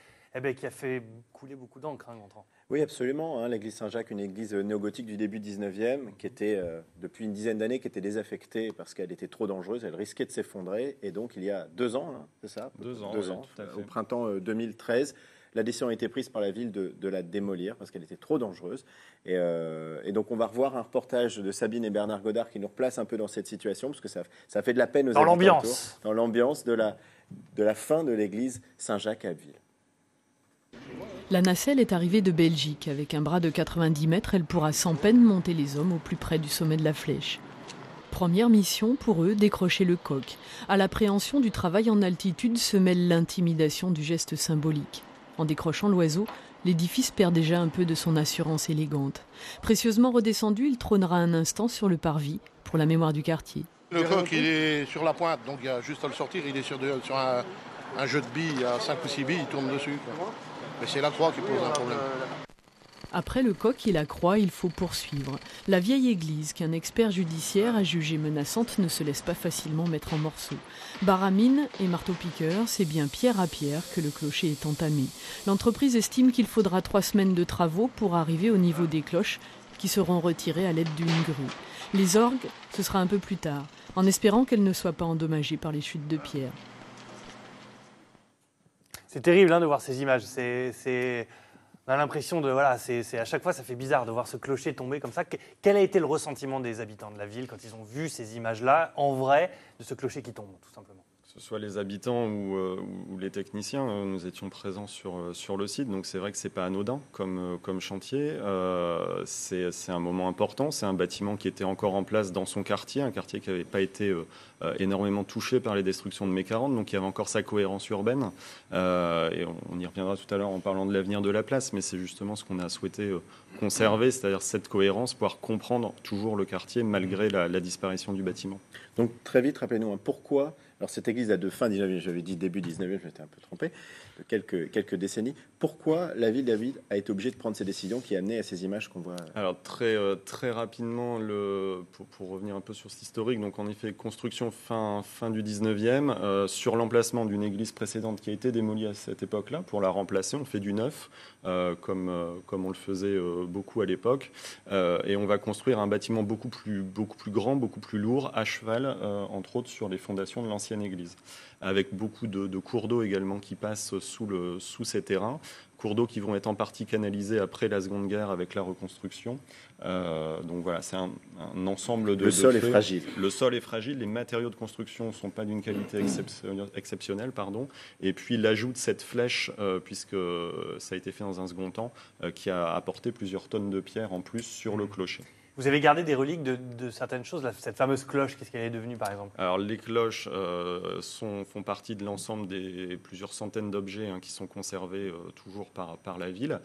qui a fait couler beaucoup d'encre, Gontran. Oui, absolument. L'église Saint-Jacques, une église néogothique du début 19e, qui était, depuis une dizaine d'années, qui était désaffectée parce qu'elle était trop dangereuse, elle risquait de s'effondrer. Et donc, il y a 2 ans, c'est ça? 2 ans, tout à fait. Au printemps 2013, la décision a été prise par la ville de la démolir parce qu'elle était trop dangereuse. Et donc, on va revoir un reportage de Sabine et Bernard Godard qui nous replace un peu dans cette situation, parce que ça fait de la peine aux habitants autour, dans l'ambiance de la fin de l'église Saint-Jacques à Abbeville. La nacelle est arrivée de Belgique. Avec un bras de 90 mètres, elle pourra sans peine monter les hommes au plus près du sommet de la flèche. Première mission pour eux, décrocher le coq. À l'appréhension du travail en altitude se mêle l'intimidation du geste symbolique. En décrochant l'oiseau, l'édifice perd déjà un peu de son assurance élégante. Précieusement redescendu, il trônera un instant sur le parvis pour la mémoire du quartier. Le coq, il est sur la pointe, donc il y a juste à le sortir. Il est sur un jeu de billes, à 5 ou 6 billes, il tourne dessus, quoi. Mais c'est la croix qui pose un problème. Après le coq et la croix, il faut poursuivre. La vieille église qu'un expert judiciaire a jugée menaçante ne se laisse pas facilement mettre en morceaux. Baramine et marteau-piqueur, c'est bien pierre à pierre que le clocher est entamé. L'entreprise estime qu'il faudra 3 semaines de travaux pour arriver au niveau des cloches qui seront retirées à l'aide d'une grue. Les orgues, ce sera un peu plus tard, en espérant qu'elles ne soient pas endommagées par les chutes de pierre. C'est terrible de voir ces images. On a l'impression de... Voilà, à chaque fois, ça fait bizarre de voir ce clocher tomber comme ça. Quel a été le ressentiment des habitants de la ville quand ils ont vu ces images-là, en vrai, de ce clocher qui tombe, tout simplement? Que ce soit les habitants ou les techniciens, nous étions présents sur le site, donc c'est vrai que c'est pas anodin comme chantier. C'est un moment important, c'est un bâtiment qui était encore en place dans son quartier, un quartier qui n'avait pas été énormément touché par les destructions de mai 40, donc il y avait encore sa cohérence urbaine. Et on y reviendra tout à l'heure en parlant de l'avenir de la place, mais c'est justement ce qu'on a souhaité conserver, c'est-à-dire cette cohérence, pouvoir comprendre toujours le quartier malgré la disparition du bâtiment. Donc très vite, rappelez-nous pourquoi. Alors cette église date de fin 19e, j'avais dit début 19e, je m'étais un peu trompé, de quelques décennies. Pourquoi la ville d'Abbeville a été obligée de prendre ces décisions qui amenaient à ces images qu'on voit? Alors très rapidement, pour revenir un peu sur cet historique, donc en effet construction fin du 19e, sur l'emplacement d'une église précédente qui a été démolie à cette époque-là, pour la remplacer, on fait du neuf, comme on le faisait beaucoup à l'époque, et on va construire un bâtiment beaucoup plus grand, beaucoup plus lourd, à cheval, entre autres sur les fondations de l'ancien l'ancienne église, avec beaucoup de cours d'eau également qui passent sous ces terrains. Cours d'eau qui vont être en partie canalisés après la Seconde Guerre avec la reconstruction. Donc voilà, c'est un ensemble de Le sol est faits. fragile. Le sol est fragile, les matériaux de construction ne sont pas d'une qualité exceptionnelle. Et puis l'ajout de cette flèche, puisque ça a été fait dans un second temps, qui a apporté plusieurs tonnes de pierres en plus sur le clocher. Vous avez gardé des reliques de certaines choses, cette fameuse cloche, qu'est-ce qu'elle est devenue par exemple? Alors les cloches font partie de l'ensemble des plusieurs centaines d'objets qui sont conservés toujours par la ville.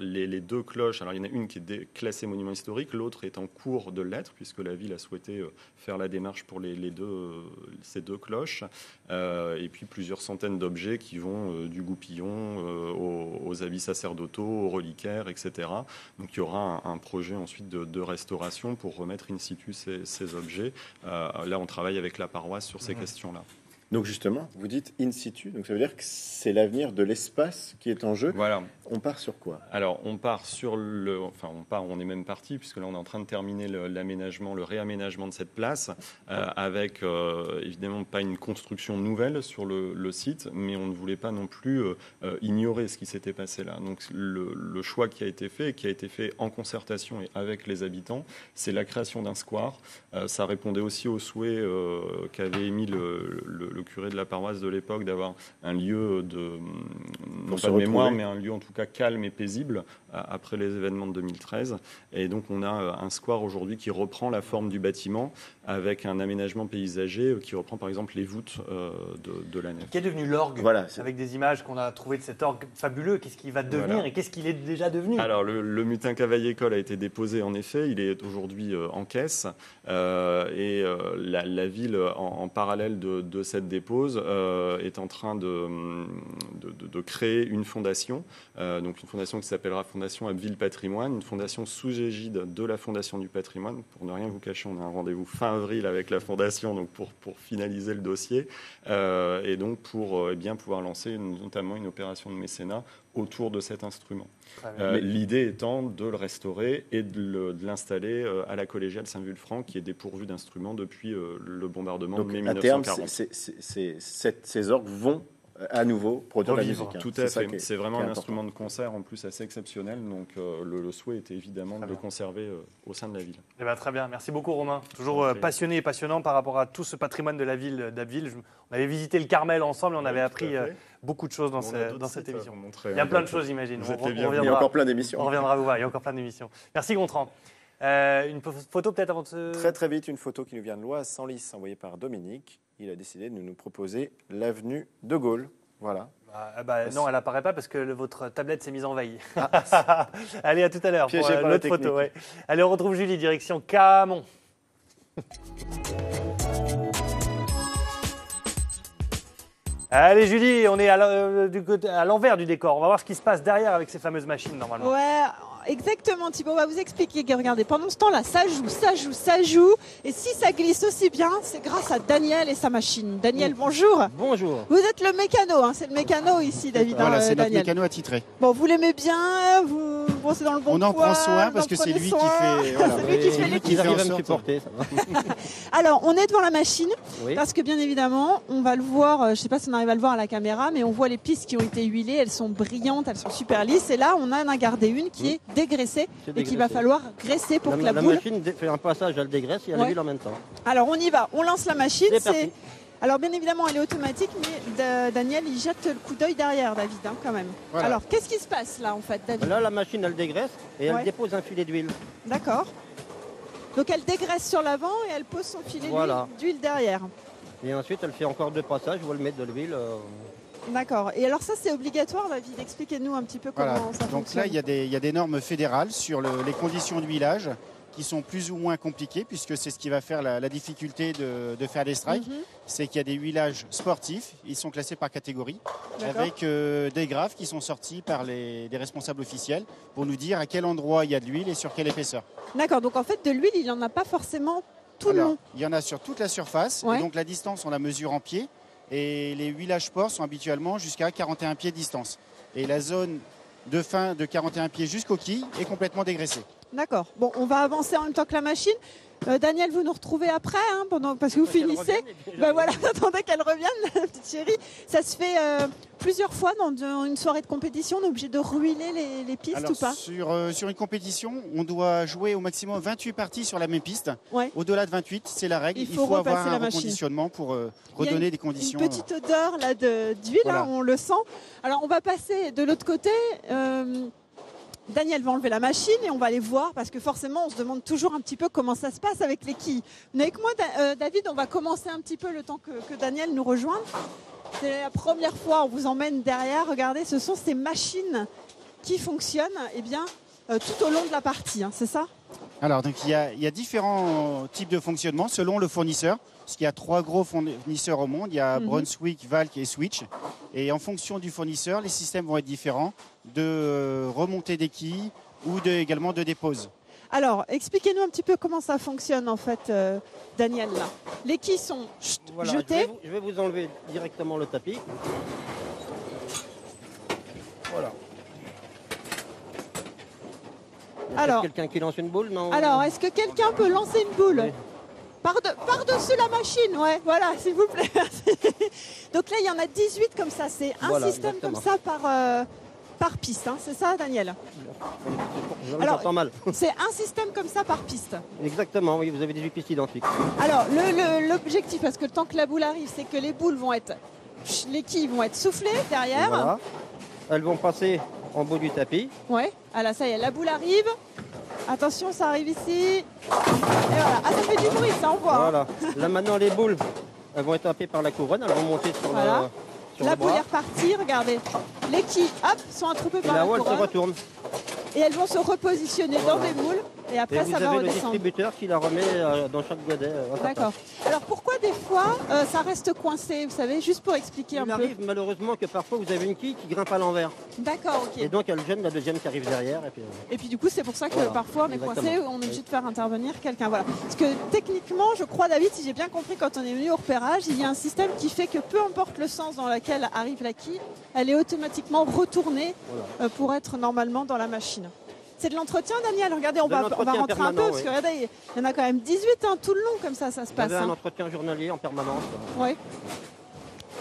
Les deux cloches, alors il y en a une qui est classée monument historique, l'autre est en cours de l'être, puisque la ville a souhaité faire la démarche pour ces deux cloches. Et puis plusieurs centaines d'objets qui vont du goupillon aux habits sacerdotaux, aux reliquaires, etc. Donc il y aura un projet ensuite de restauration pour remettre in situ ces objets. Là, on travaille avec la paroisse sur ces questions-là. Donc justement, vous dites in situ, donc ça veut dire que c'est l'avenir de l'espace qui est en jeu. Voilà. On part sur quoi? Alors, on part sur on est même parti, puisque là, on est en train de terminer le réaménagement de cette place, avec évidemment pas une construction nouvelle sur le site, mais on ne voulait pas non plus ignorer ce qui s'était passé là. Donc, le choix qui a été fait en concertation et avec les habitants, c'est la création d'un square. Ça répondait aussi au souhait qu'avait émis le curé de la paroisse de l'époque d'avoir un lieu non pas de mémoire, mais un lieu en tout cas calme et paisible après les événements de 2013. Et donc on a un square aujourd'hui qui reprend la forme du bâtiment avec un aménagement paysager qui reprend par exemple les voûtes de la nef. Qui est devenu l'orgue, avec des images qu'on a trouvées de cet orgue fabuleux. Qu'est-ce qu'il va devenir et qu'est-ce qu'il est déjà devenu? Alors le mutin cavaillé-école a été déposé en effet, il est aujourd'hui en caisse et la ville en parallèle de cette dépose est en train de créer une fondation, donc une fondation qui s'appellera Fondation Abbeville Patrimoine, une fondation sous égide de la Fondation du Patrimoine. Pour ne rien vous cacher, on a un rendez-vous fin avril avec la Fondation donc pour finaliser le dossier et donc pour pouvoir lancer notamment une opération de mécénat autour de cet instrument. L'idée étant de le restaurer et de l'installer à la collégiale Saint-Vulfranc qui est dépourvue d'instruments depuis le bombardement donc, de mai à 1940. Terme, ces orgues vont à nouveau produire de la musique. Tout à fait. C'est vraiment un instrument de concert en plus assez exceptionnel. Donc le souhait était évidemment de le conserver au sein de la ville. Eh ben, très bien. Merci beaucoup Romain. Toujours passionné et passionnant par rapport à tout ce patrimoine de la ville d'Abbeville. On avait visité le Carmel ensemble, on avait appris beaucoup de choses dans cette émission. Il y a plein de choses, j'imagine. Il y a encore plein d'émissions. On reviendra vous voir, il y a encore plein d'émissions. Merci Gontran. Une photo peut-être avant de se... Très vite, une photo qui nous vient de l'Oise, Senlis, envoyée par Dominique. Il a décidé de nous proposer l'avenue de Gaulle. Voilà. Non, elle n'apparaît pas parce que votre tablette s'est mise en veille. Allez, à tout à l'heure pour l'autre photo. Ouais. Allez, on retrouve Julie, direction Camon. Allez Julie, on est à l'envers du décor. On va voir ce qui se passe derrière avec ces fameuses machines normalement. Ouais, exactement Thibaut, on va vous expliquer. Regardez, pendant ce temps-là, ça joue. Et si ça glisse aussi bien, c'est grâce à Daniel et sa machine. Daniel, bonjour. Bonjour. Vous êtes le mécano, c'est le mécano ici, David. Voilà, c'est notre Daniel. mécano attitré. Bon, vous l'aimez bien, vous c'est dans le bon On en poids, prend soin parce que c'est lui qui fait. Voilà, c'est lui qui fait les qui arrive à me supporter. Ça va. Alors, on est devant la machine parce que bien évidemment, on va le voir. Je ne sais pas si on arrive à le voir à la caméra, mais on voit les pistes qui ont été huilées. Elles sont brillantes, elles sont super lisses. Et là, on en a gardé une qui est dégraissée et qu'il va falloir graisser pour que la boule. La machine fait un passage, elle dégraisse et elle l'huile en même temps. Alors, on y va. On lance la machine. C'est parti. Alors bien évidemment elle est automatique, mais Daniel il jette le coup d'œil derrière David quand même. Voilà. Alors qu'est-ce qui se passe là en fait David? Là la machine elle dégraisse et elle dépose un filet d'huile. D'accord. Donc elle dégraisse sur l'avant et elle pose son filet d'huile derrière. Et ensuite elle fait encore 2 passages, vous le mettre de l'huile. D'accord. Et alors ça c'est obligatoire David, expliquez-nous un petit peu comment ça fonctionne. Donc là il y a des normes fédérales sur les conditions d'huilage qui sont plus ou moins compliquées, puisque c'est ce qui va faire la difficulté de faire des strikes. C'est qu'il y a des huilages sportifs, ils sont classés par catégorie, avec des graphes qui sont sortis par des responsables officiels pour nous dire à quel endroit il y a de l'huile et sur quelle épaisseur. D'accord, donc en fait de l'huile, il n'y en a pas forcément tout le long. Il y en a sur toute la surface, et donc la distance, on la mesure en pieds, et les huilages sport sont habituellement jusqu'à 41 pieds de distance. Et la zone de fin de 41 pieds jusqu'aux quilles est complètement dégraissée. D'accord. Bon, on va avancer en même temps que la machine. Daniel, vous nous retrouvez après, parce que vous finissez. Voilà, attendez qu'elle revienne, la petite chérie. Ça se fait plusieurs fois dans une soirée de compétition. On est obligé de ruiner les pistes. Alors, ou pas? sur une compétition, on doit jouer au maximum 28 parties sur la même piste. Ouais. Au-delà de 28, c'est la règle. Il faut avoir un la reconditionnement pour redonner des conditions. Une petite odeur là d'huile, Voilà. on le sent. Alors, on va passer de l'autre côté. Daniel va enlever la machine et on va aller voir parce que forcément on se demande toujours un petit peu comment ça se passe avec les quilles. Mais avec moi, David, on va commencer un petit peu le temps que Daniel nous rejoigne. C'est la première fois, on vous emmène derrière. Regardez, ce sont ces machines qui fonctionnent tout au long de la partie, c'est ça? Alors, donc, il y a différents types de fonctionnement selon le fournisseur. Parce qu'il y a 3 gros fournisseurs au monde. Il y a Brunswick, Valk et Switch. Et en fonction du fournisseur, les systèmes vont être différents de remontée des quilles ou également de dépose. Alors, expliquez-nous un petit peu comment ça fonctionne en fait, Daniel. Là. Les quilles sont jetées. Je vais vous enlever directement le tapis. Voilà. Alors, quelqu'un qui lance une boule, non? Alors, est-ce que quelqu'un peut lancer une boule? Oui. Par-dessus la machine, ouais, voilà, s'il vous plaît. Donc là, il y en a 18 comme ça. C'est un système comme ça par piste, c'est ça, Daniel? Alors, mal. C'est un système comme ça par piste. Exactement, oui, vous avez 18 pistes identiques. Alors, l'objectif, parce que le temps que la boule arrive, c'est que les quilles vont être soufflées derrière. Voilà. Elles vont passer en bout du tapis. Ouais, là, ça y est, la boule arrive. Attention, ça arrive ici. Et voilà. Ça fait du bruit, ça envoie. Voilà. Là, maintenant, les boules, elles vont être tapées par la couronne. Elles vont monter sur la boule est repartie, regardez. Les quilles, sont attroupées par la couronne. Et là, elles se retournent. Et elles vont se repositionner dans des moules. Et après, ça va redescendre. Vous avez le distributeur qui la remet dans chaque godet. D'accord. Alors, pourquoi des fois, ça reste coincé, vous savez, juste pour expliquer un peu? Il arrive malheureusement que parfois, vous avez une quille qui grimpe à l'envers. D'accord, ok. Et donc, elle gêne la deuxième qui arrive derrière. Et puis du coup, c'est pour ça que parfois, on est coincé, on est obligé de faire intervenir quelqu'un. Voilà. Parce que techniquement, je crois, David, si j'ai bien compris, quand on est venu au repérage, il y a un système qui fait que peu importe le sens dans lequel arrive la quille, elle est automatiquement retournée pour être normalement dans la machine. C'est de l'entretien, Daniel. Regardez, on va rentrer un peu, parce que regardez, il y en a quand même 18 tout le long, comme ça se passe. Un entretien journalier en permanence. Oui.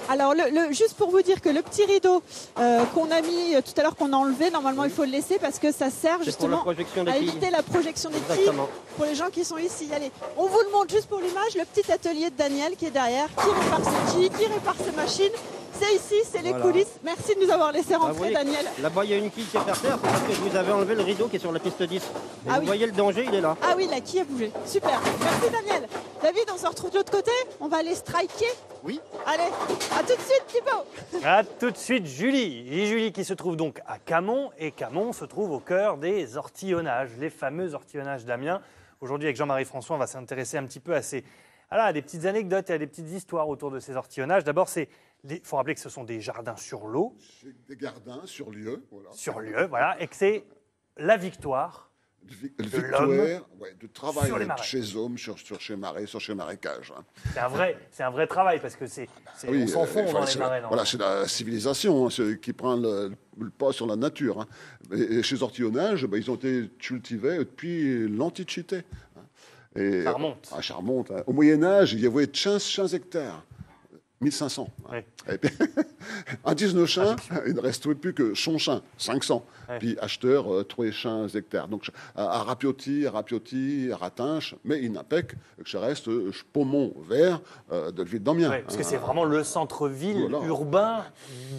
Alors, juste pour vous dire que le petit rideau qu'on a mis tout à l'heure, qu'on a enlevé, normalement, il faut le laisser parce que ça sert justement à éviter la projection des quilles pour les gens qui sont ici. Allez, on vous le montre juste pour l'image, le petit atelier de Daniel qui est derrière, qui répare ses quilles, qui répare ses machines. C'est ici, c'est les coulisses. Merci de nous avoir laissé rentrer, Daniel. Là-bas, il y a une quille qui est par terre, c'est parce que je vous avais enlevé le rideau qui est sur la piste 10. Et vous voyez le danger, il est là. Ah oui, la quille a bougé. Super. Merci, Daniel. David, on se retrouve de l'autre côté. On va aller striker. Oui. Allez, à tout de suite, Thibaut. À tout de suite, Julie. Et Julie qui se trouve donc à Camon. Et Camon se trouve au cœur des ortillonnages, les fameux ortillonnages d'Amiens. Aujourd'hui, avec Jean-Marie François, on va s'intéresser un petit peu à des petites anecdotes et à des petites histoires autour de ces ortillonnages. D'abord, il faut rappeler que ce sont des jardins sur l'eau. Des jardins sur lieu. Voilà. Sur lieu, voilà. Et que c'est la victoire de l'homme de travail chez hommes, sur chez marécage. Hein. C'est un vrai travail parce que on s'enfonce dans les marais. Voilà, c'est la civilisation qui prend le pas sur la nature. Hein. Et chez ortillonnage, ils ont été cultivés depuis l'Antiquité. Hein. Ça remonte. Ça remonte. Hein. Au Moyen-Âge, il y avait 15 hectares. 1500. Oui. Et puis, en 19 champs, il ne reste plus que Chonchin, 500. Oui. Puis acheteur, 3 hectares. Donc, à Rapiotti, à Ratinche, mais il n'a pas que je reste Pomont vert de la ville d'Amiens. Oui, parce que c'est vraiment le centre-ville urbain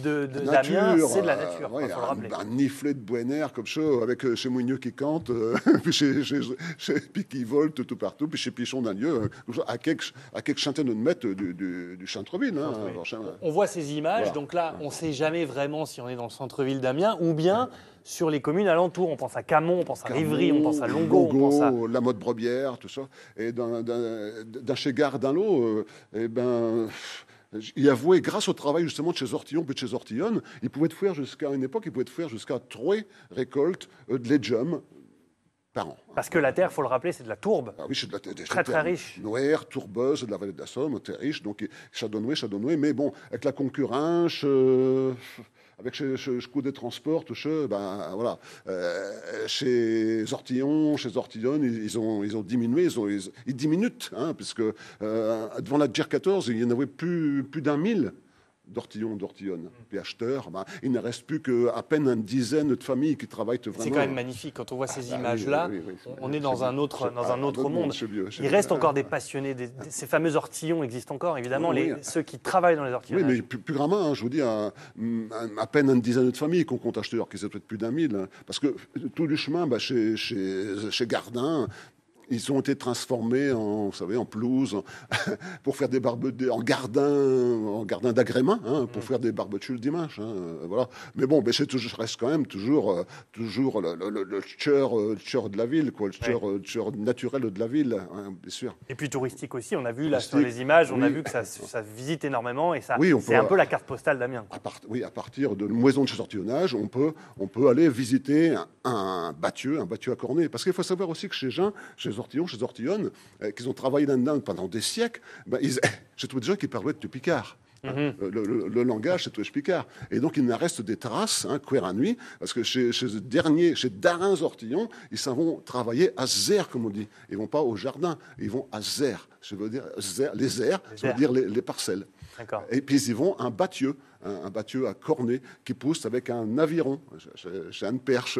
d'Amiens, c'est de la nature, il faut le rappeler. Un niflet de Bouénère comme ça, avec chez Mouigneux qui cante, puis qui vole tout partout, puis chez Pichon d'un lieu, à quelques centaines de mètres du centre-ville. Hein, on voit ces images, donc là, on ne sait jamais vraiment si on est dans le centre-ville d'Amiens ou bien sur les communes alentours. On pense à Camon, on pense à Rivry, on pense à Longo, on pense à la Motte-Brebière, tout ça. Et d'un chez Gare d'un lot, il avouait, grâce au travail justement de chez Ortillon et de chez Ortillonne, il pouvait faire jusqu'à une époque, jusqu'à 3 récoltes de légumes par an. Parce que la terre, il faut le rappeler, c'est de la tourbe. Ah oui, c'est de la terre très riche. Noire, tourbeuse, de la vallée de la Somme, très riche. Donc, Chardonnay. Mais bon, avec la concurrence, avec ce coût des transports, tout ça, ben voilà. Chez Ortillon, chez Ortillon, ils ont diminué, ils diminuent, hein, puisque devant la GIR 14, il y en avait plus d'un 1000. d'Ortillon. Puis acheteurs, ben, il ne reste plus qu'à peine une dizaine de familles qui travaillent vraiment. C'est quand même magnifique quand on voit ces images-là. On est dans un autre monde. Il reste encore des passionnés. Ces fameux ortillons existent encore, évidemment, ceux qui travaillent dans les ortillons. Oui, mais plus grandement, hein, je vous dis, à peine une dizaine de familles qu'on compte acheteurs, qui sont peut-être plus d'un 1000. Hein, parce que tout du chemin, ben, chez Gardin, ils ont été transformés en pelouse pour faire des barbecues, en gardin d'agrément, hein, pour faire des barbecues le dimanche. Hein, voilà. Mais bon, ben reste quand même toujours le cœur de la ville, quoi, le cœur naturel de la ville, hein, bien sûr. Et puis touristique aussi. On a vu là sur les images, on a vu que ça visite énormément et ça, c'est un peu la carte postale d'Amiens. À partir de Moison de chez Ortillonnage, on peut aller visiter un battieu à Cornet. Parce qu'il faut savoir aussi que chez Ortillon, qu'ils ont travaillé là-dedans pendant des siècles, ben, j'ai trouvé des gens qui parlaient de picard. Le langage, c'est tout picard. Et donc, il en reste des traces, cuir à nuit, parce que chez Darins Ortillon, ils s'en vont travailler à Zer, comme on dit. Ils ne vont pas au jardin, ils vont à Zer. Je veux dire, les airs, ça veut dire les parcelles. Et puis, ils y vont un battieu à Cornet qui pousse avec un aviron. J'ai une perche.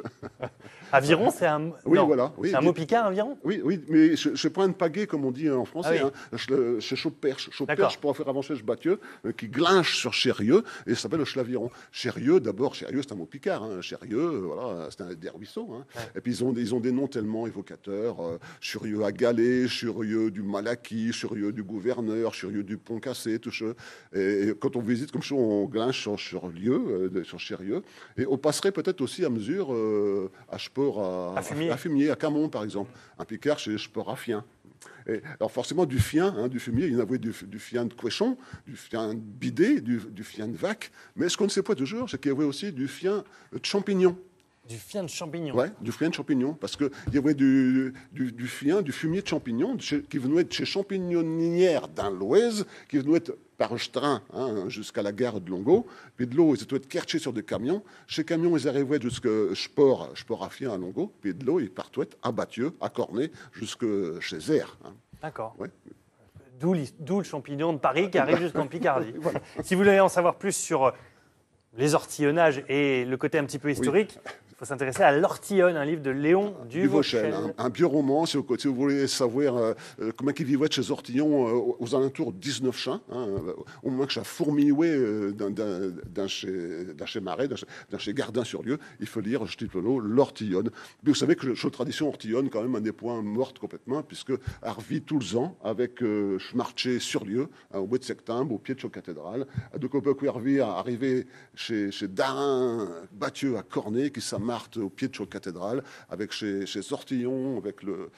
Aviron, c'est un... Oui, non. voilà. Oui, c'est un mot picard, aviron? Oui, mais je prends une pagaie, comme on dit en français. Je chaud-perche. Chaud-perche pour faire avancer ce battieu qui glinche sur Chérieux et ça s'appelle le chlaviron. Chérieux, c'est un mot picard. Hein. Chérieux, voilà, c'est des ruisseaux. Hein. Et puis, ils ont des noms tellement évocateurs. Chérieux à Galais, Chérieux du Malaquis, Chérieux du gouverneur, Chérieux du Pont-Cassé, tout ça. Et quand on visite comme ça, on glinche sur Chérieux. Et on passerait peut-être aussi à mesure à Sport, à Fumier, à Camon, par exemple. Un picard chez Sport à Fien. Et, alors forcément, du fumier, il y en avait du fien de cochon, du fien de bidet, du fien de vaque. Mais ce qu'on ne sait pas toujours, c'est qu'il y avait aussi du fien de champignon. Du fien de champignon. Oui, du fien de champignon. Parce qu'il y avait du fumier de champignon qui venait de chez Champignonnière dans l'Oise, qui venait par train jusqu'à la gare de Longo. Puis de l'eau, ils étaient kerchés sur des camions. Chez camions, ils arrivaient jusqu'à Sport à Fien à Longo. Puis de l'eau, ils partaient à Battieu, à Cornet, jusque chez Zer. Hein. D'accord. Ouais. D'où le champignon de Paris qui arrive jusqu'en Picardie. Voilà. Si vous voulez en savoir plus sur les ortillonnages et le côté un petit peu historique, il faut s'intéresser à L'Ortillonne, un livre de Léon Duvauchel. Un bio-roman, si vous voulez savoir comment ils vivaient chez Ortillon aux alentours de 1900, au moment que ça fourmillait dans chez Marais, dans chez Gardin-sur-Lieu, il faut lire, je titre L'Ortillonne. Mais vous savez que la tradition Ortillonne, quand même, un des points mortes complètement, puisque elle revit tout le ans avec marché sur lieu, au mois de septembre, au pied de la cathédrale. Donc on peut arriver chez Darin, Battieu à Cornet, qui s'amène au pied de la cathédrale, avec chez Ortillon, avec le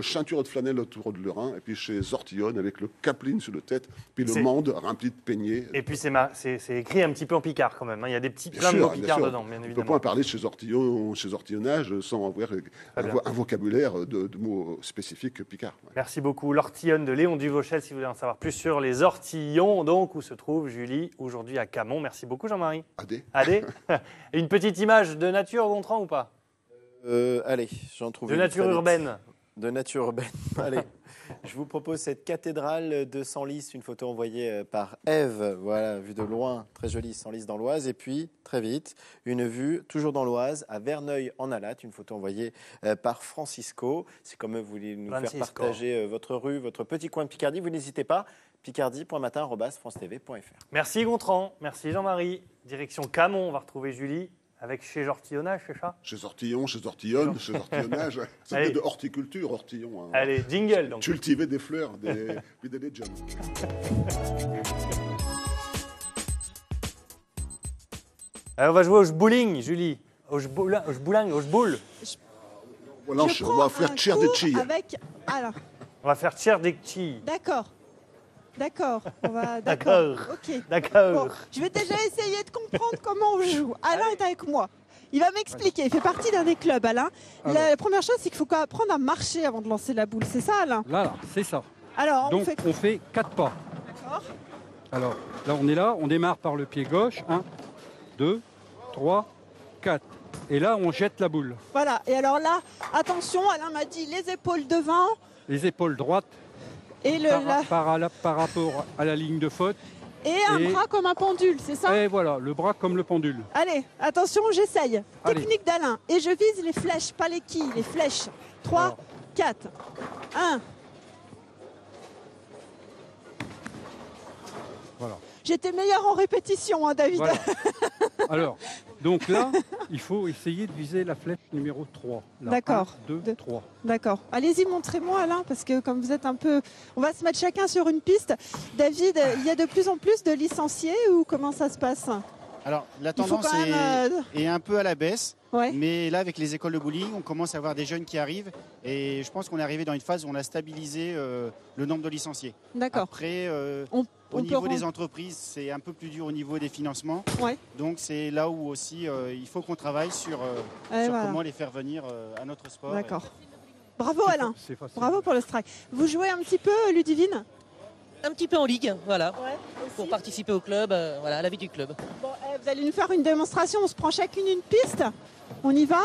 ceinture de flanelle autour de l'Eurin, et puis chez Ortillon, avec le capeline sur la tête, puis le mande rempli de peignets. Et puis c'est écrit un petit peu en picard quand même. Hein. Il y a plein de mots picards dedans, bien évidemment. On ne peut pas parler chez Ortillonnage sans avoir un vocabulaire de mots spécifiques picards. Ouais. Merci beaucoup. L'Ortillonne de Léon Duvauchel, si vous voulez en savoir plus sur les ortillons, donc, où se trouve Julie, aujourd'hui à Camon. Merci beaucoup, Jean-Marie. Adé. Une petite image de nature, Gontran, ou pas? Allez, j'en trouve une. De nature urbaine. De nature urbaine. Allez, je vous propose cette cathédrale de Senlis, une photo envoyée par Ève. Voilà, vue de loin, très jolie, Senlis dans l'Oise. Et puis, très vite, une vue toujours dans l'Oise, à Verneuil-en-Alate, une photo envoyée par Francisco. Si comme vous voulez nous faire partager votre rue, votre petit coin de Picardie, vous n'hésitez pas. picardie.matin@francetv.fr. Merci Gontran, merci Jean-Marie. Direction Camon, on va retrouver Julie avec chez Ortillonnage, c'est ça? Chez Ortillon, chez Ortillonne, chez Ortillonnage. C'est de horticulture, Ortillon. Hein. Allez, jingle donc. Cultiver des fleurs, puis des legends. Alors, on va jouer au bowling, Julie. Au bowling. Voilà, on va faire tiers des chi. On va faire tiers des chi. D'accord. D'accord. Ok. D'accord. Bon, je vais déjà essayer de comprendre comment on joue. Alain est avec moi. Il va m'expliquer. Il fait partie d'un des clubs, Alain. La première chose, c'est qu'il faut apprendre à marcher avant de lancer la boule. C'est ça, Alain? Là, c'est ça. Alors, donc, on fait 4 pas. D'accord. Alors, là, on démarre par le pied gauche. 1, 2, 3, 4. Et là, on jette la boule. Voilà. Et alors là, attention, Alain m'a dit les épaules devant. Les épaules droites et par rapport à la ligne de faute. Et un bras comme un pendule, c'est ça? Et voilà, le bras comme le pendule. Allez, attention, j'essaye. Technique d'Alain. Et je vise les flèches, pas les quilles, les flèches. 3, 4, 1. Voilà. J'étais meilleur en répétition, hein, David. Voilà. Alors, donc là, il faut essayer de viser la flèche numéro 3. D'accord. 1, 2, 3. D'accord. Allez-y, montrez-moi, Alain, parce que comme vous êtes un peu... On va se mettre chacun sur une piste. David, il y a de plus en plus de licenciés ou comment ça se passe? Alors, la tendance est un peu à la baisse. Ouais. Mais là, avec les écoles de bowling, on commence à avoir des jeunes qui arrivent. Et je pense qu'on est arrivé dans une phase où on a stabilisé le nombre de licenciés. D'accord. Après, au niveau des entreprises, c'est un peu plus dur au niveau des financements. Ouais. Donc, c'est là où aussi il faut qu'on travaille sur comment les faire venir à notre sport. D'accord. Bravo, Alain. Bravo pour le strike. Vous jouez un petit peu, Ludivine? Un petit peu en ligue, voilà, pour participer au club, voilà, à la vie du club. Bon, vous allez nous faire une démonstration, on se prend chacune une piste, on y va?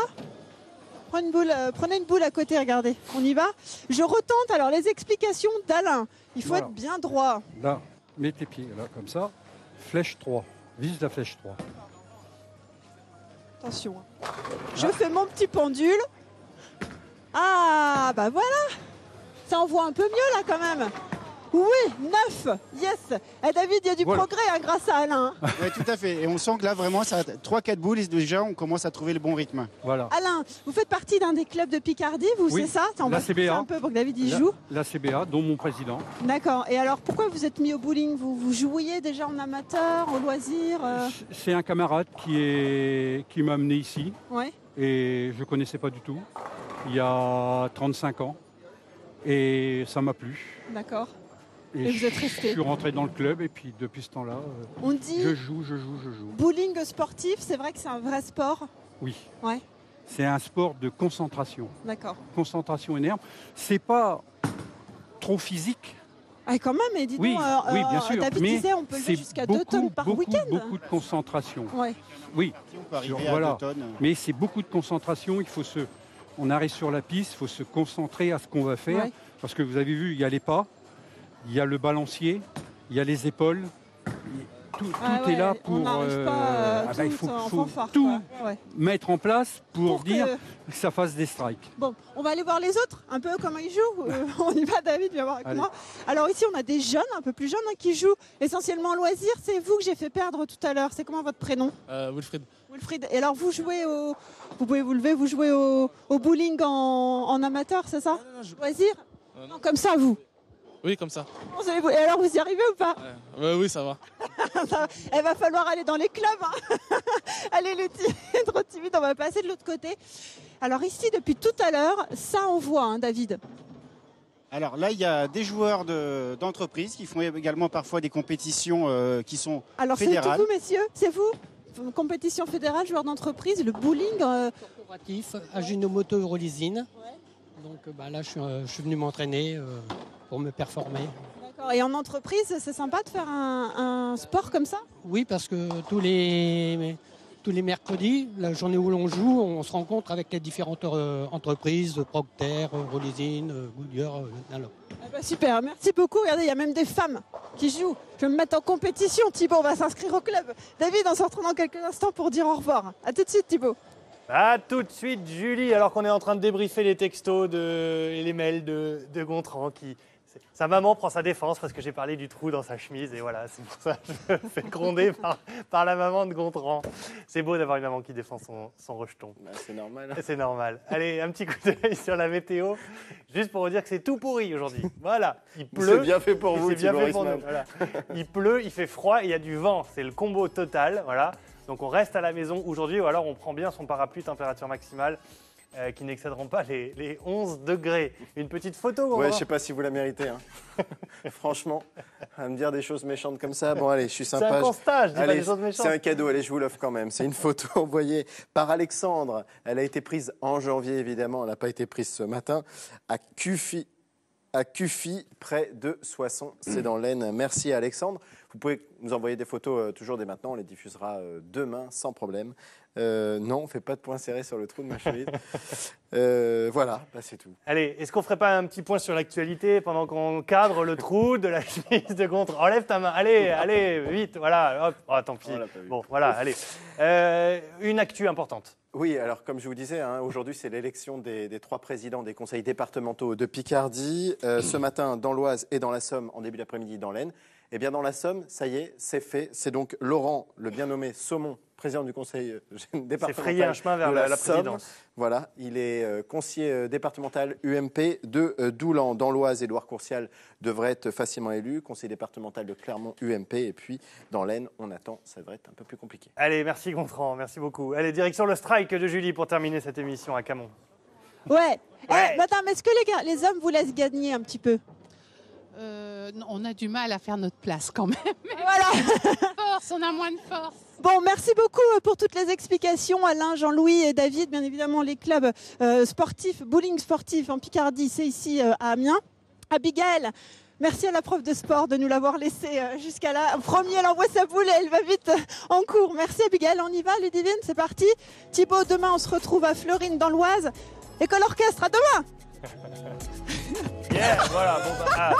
Prenez une boule à côté, regardez, on y va? Je retente alors les explications d'Alain, il faut être bien droit. Là, mets tes pieds, là, comme ça, flèche 3, vise la flèche 3. Attention, je fais mon petit pendule. Ah, bah voilà, ça envoie un peu mieux là quand même. Oui, 9, yes. Et David, il y a du progrès grâce à Alain. Oui, tout à fait. Et on sent que là, vraiment, 3-4 boules, et déjà, on commence à trouver le bon rythme. Voilà. Alain, vous faites partie d'un des clubs de Picardie, vous, oui, c'est ça? On va CBA. un peu pour que David y joue. La CBA, dont mon président. D'accord. Et alors, pourquoi vous êtes mis au bowling? Vous jouiez déjà en amateur, au loisir? C'est un camarade qui m'a amené ici. Ouais. Et je ne connaissais pas du tout. Il y a 35 ans. Et ça m'a plu. D'accord. Et vous êtes resté. Je suis rentré dans le club et puis depuis ce temps-là, on dit je joue. Bowling sportif, c'est vrai que c'est un vrai sport? Oui. Ouais. C'est un sport de concentration. D'accord. Concentration énorme. C'est pas trop physique. Ah, quand même, mais dis donc, oui, bien sûr. David disait on peut lever jusqu'à 2 tonnes par week-end. Beaucoup de concentration. Ouais. Oui. On peut arriver à 2 tonnes. Mais c'est beaucoup de concentration. On arrive sur la piste, il faut se concentrer à ce qu'on va faire. Ouais. Parce que vous avez vu, il y a les pas. Il y a le balancier, il y a les épaules. Tout est là pour. Il faut tout mettre en place pour dire que ça fasse des strikes. Bon, on va aller voir les autres, un peu comment ils jouent. On y va, David, viens voir avec moi. Alors ici, on a des jeunes, un peu plus jeunes, qui jouent essentiellement en loisir. C'est vous que j'ai fait perdre tout à l'heure. C'est comment votre prénom? Wilfried. Wilfried. Et alors, vous jouez vous pouvez vous lever, vous jouez au bowling en amateur, c'est ça? Loisir? Non, comme ça, vous? Oui, comme ça. Et alors, vous y arrivez ou pas? Oui, ça va. Il va falloir aller dans les clubs. Hein. Allez, le trop timide, on va passer de l'autre côté. Alors ici, depuis tout à l'heure, ça envoie, hein, David. Alors là, il y a des joueurs d'entreprise qui font également parfois des compétitions qui sont fédérales. Alors c'est vous, messieurs? C'est vous? Compétition fédérale, joueurs d'entreprise, le bowling corporatif, Ajinomoto Eurolysine. Donc là, je suis venu m'entraîner pour me performer. D'accord. Et en entreprise, c'est sympa de faire un sport comme ça? Oui, parce que tous les mercredis, la journée où l'on joue, on se rencontre avec les différentes entreprises, Procter, Eurolysine, Goodyear. Super, merci beaucoup. Regardez, il y a même des femmes qui jouent. Je vais me mettre en compétition, Thibaut. On va s'inscrire au club. David, on se retrouve dans quelques instants pour dire au revoir. A tout de suite, Thibaut. A tout de suite, Julie, alors qu'on est en train de débriefer les textos et les mails de Gontran qui... Sa maman prend sa défense parce que j'ai parlé du trou dans sa chemise et voilà, c'est pour ça que je me fais gronder par la maman de Gontran. C'est beau d'avoir une maman qui défend son rejeton. Bah, c'est normal. C'est normal. Allez, un petit coup d'œil sur la météo, juste pour vous dire que c'est tout pourri aujourd'hui. Voilà, il pleut. C'est bien fait pour vous, c'est bien fait pour nous. Voilà. Il pleut, il fait froid, et il y a du vent. C'est le combo total, voilà. Donc on reste à la maison aujourd'hui ou alors on prend bien son parapluie température maximale qui n'excéderont pas les 11 degrés. Une petite photo. Ouais, je sais pas si vous la méritez. Hein. Franchement, à me dire des choses méchantes comme ça. Bon, allez, je suis sympa. C'est un constat, je dis pas des choses méchantes. C'est un cadeau, allez, je vous l'offre quand même. C'est une photo envoyée par Alexandre. Elle a été prise en janvier, évidemment. Elle n'a pas été prise ce matin. À Cuffy, près de Soissons. C'est dans l'Aisne. Merci à Alexandre. Vous pouvez nous envoyer des photos toujours dès maintenant. On les diffusera demain sans problème. Non, on ne fait pas de point serré sur le trou de ma chemise. Voilà, bah, c'est tout. Allez, est-ce qu'on ne ferait pas un petit point sur l'actualité pendant qu'on cadre le trou de la chemise de Gontran? Enlève ta main. Allez, vite. Voilà. Hop. Oh, tant pis. Bon, voilà, allez. Une actu importante. Oui, alors comme je vous disais, hein, aujourd'hui c'est l'élection des 3 présidents des conseils départementaux de Picardie. Ce matin dans l'Oise et dans la Somme, en début d'après-midi dans l'Aisne. Eh bien dans la Somme, ça y est, c'est fait. C'est donc Laurent, le bien nommé Saumon, président du conseil départemental. C'est frayé un chemin vers la présidence. Voilà, il est conseiller départemental UMP de Doulan. Dans l'Oise, Édouard Courcial devrait être facilement élu. Conseiller départemental de Clermont UMP. Et puis dans l'Aisne, on attend, ça devrait être un peu plus compliqué. Allez, merci Gontran, merci beaucoup. Allez, direction le strike de Julie pour terminer cette émission à Camon. Ouais. Madame, est-ce que les hommes vous laissent gagner un petit peu? On a du mal à faire notre place quand même. Voilà. Force, on a moins de force. Bon, merci beaucoup pour toutes les explications, Alain, Jean-Louis et David. Bien évidemment, les clubs sportifs, bowling sportif en Picardie, c'est ici à Amiens. Abigail, merci à la prof de sport de nous l'avoir laissé jusqu'à là. Premier, elle envoie sa boule et elle va vite en cours. Merci Abigail, on y va, Ludivine, c'est parti. Thibaut, demain on se retrouve à Fleurine dans l'Oise. École orchestre, à demain. Yeah, voilà, bon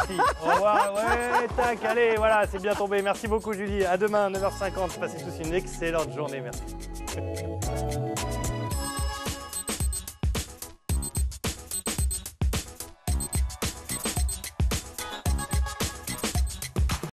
si, au revoir, ouais, tac, allez, voilà, c'est bien tombé. Merci beaucoup Julie, à demain, 9h50, passez tous une excellente journée, merci.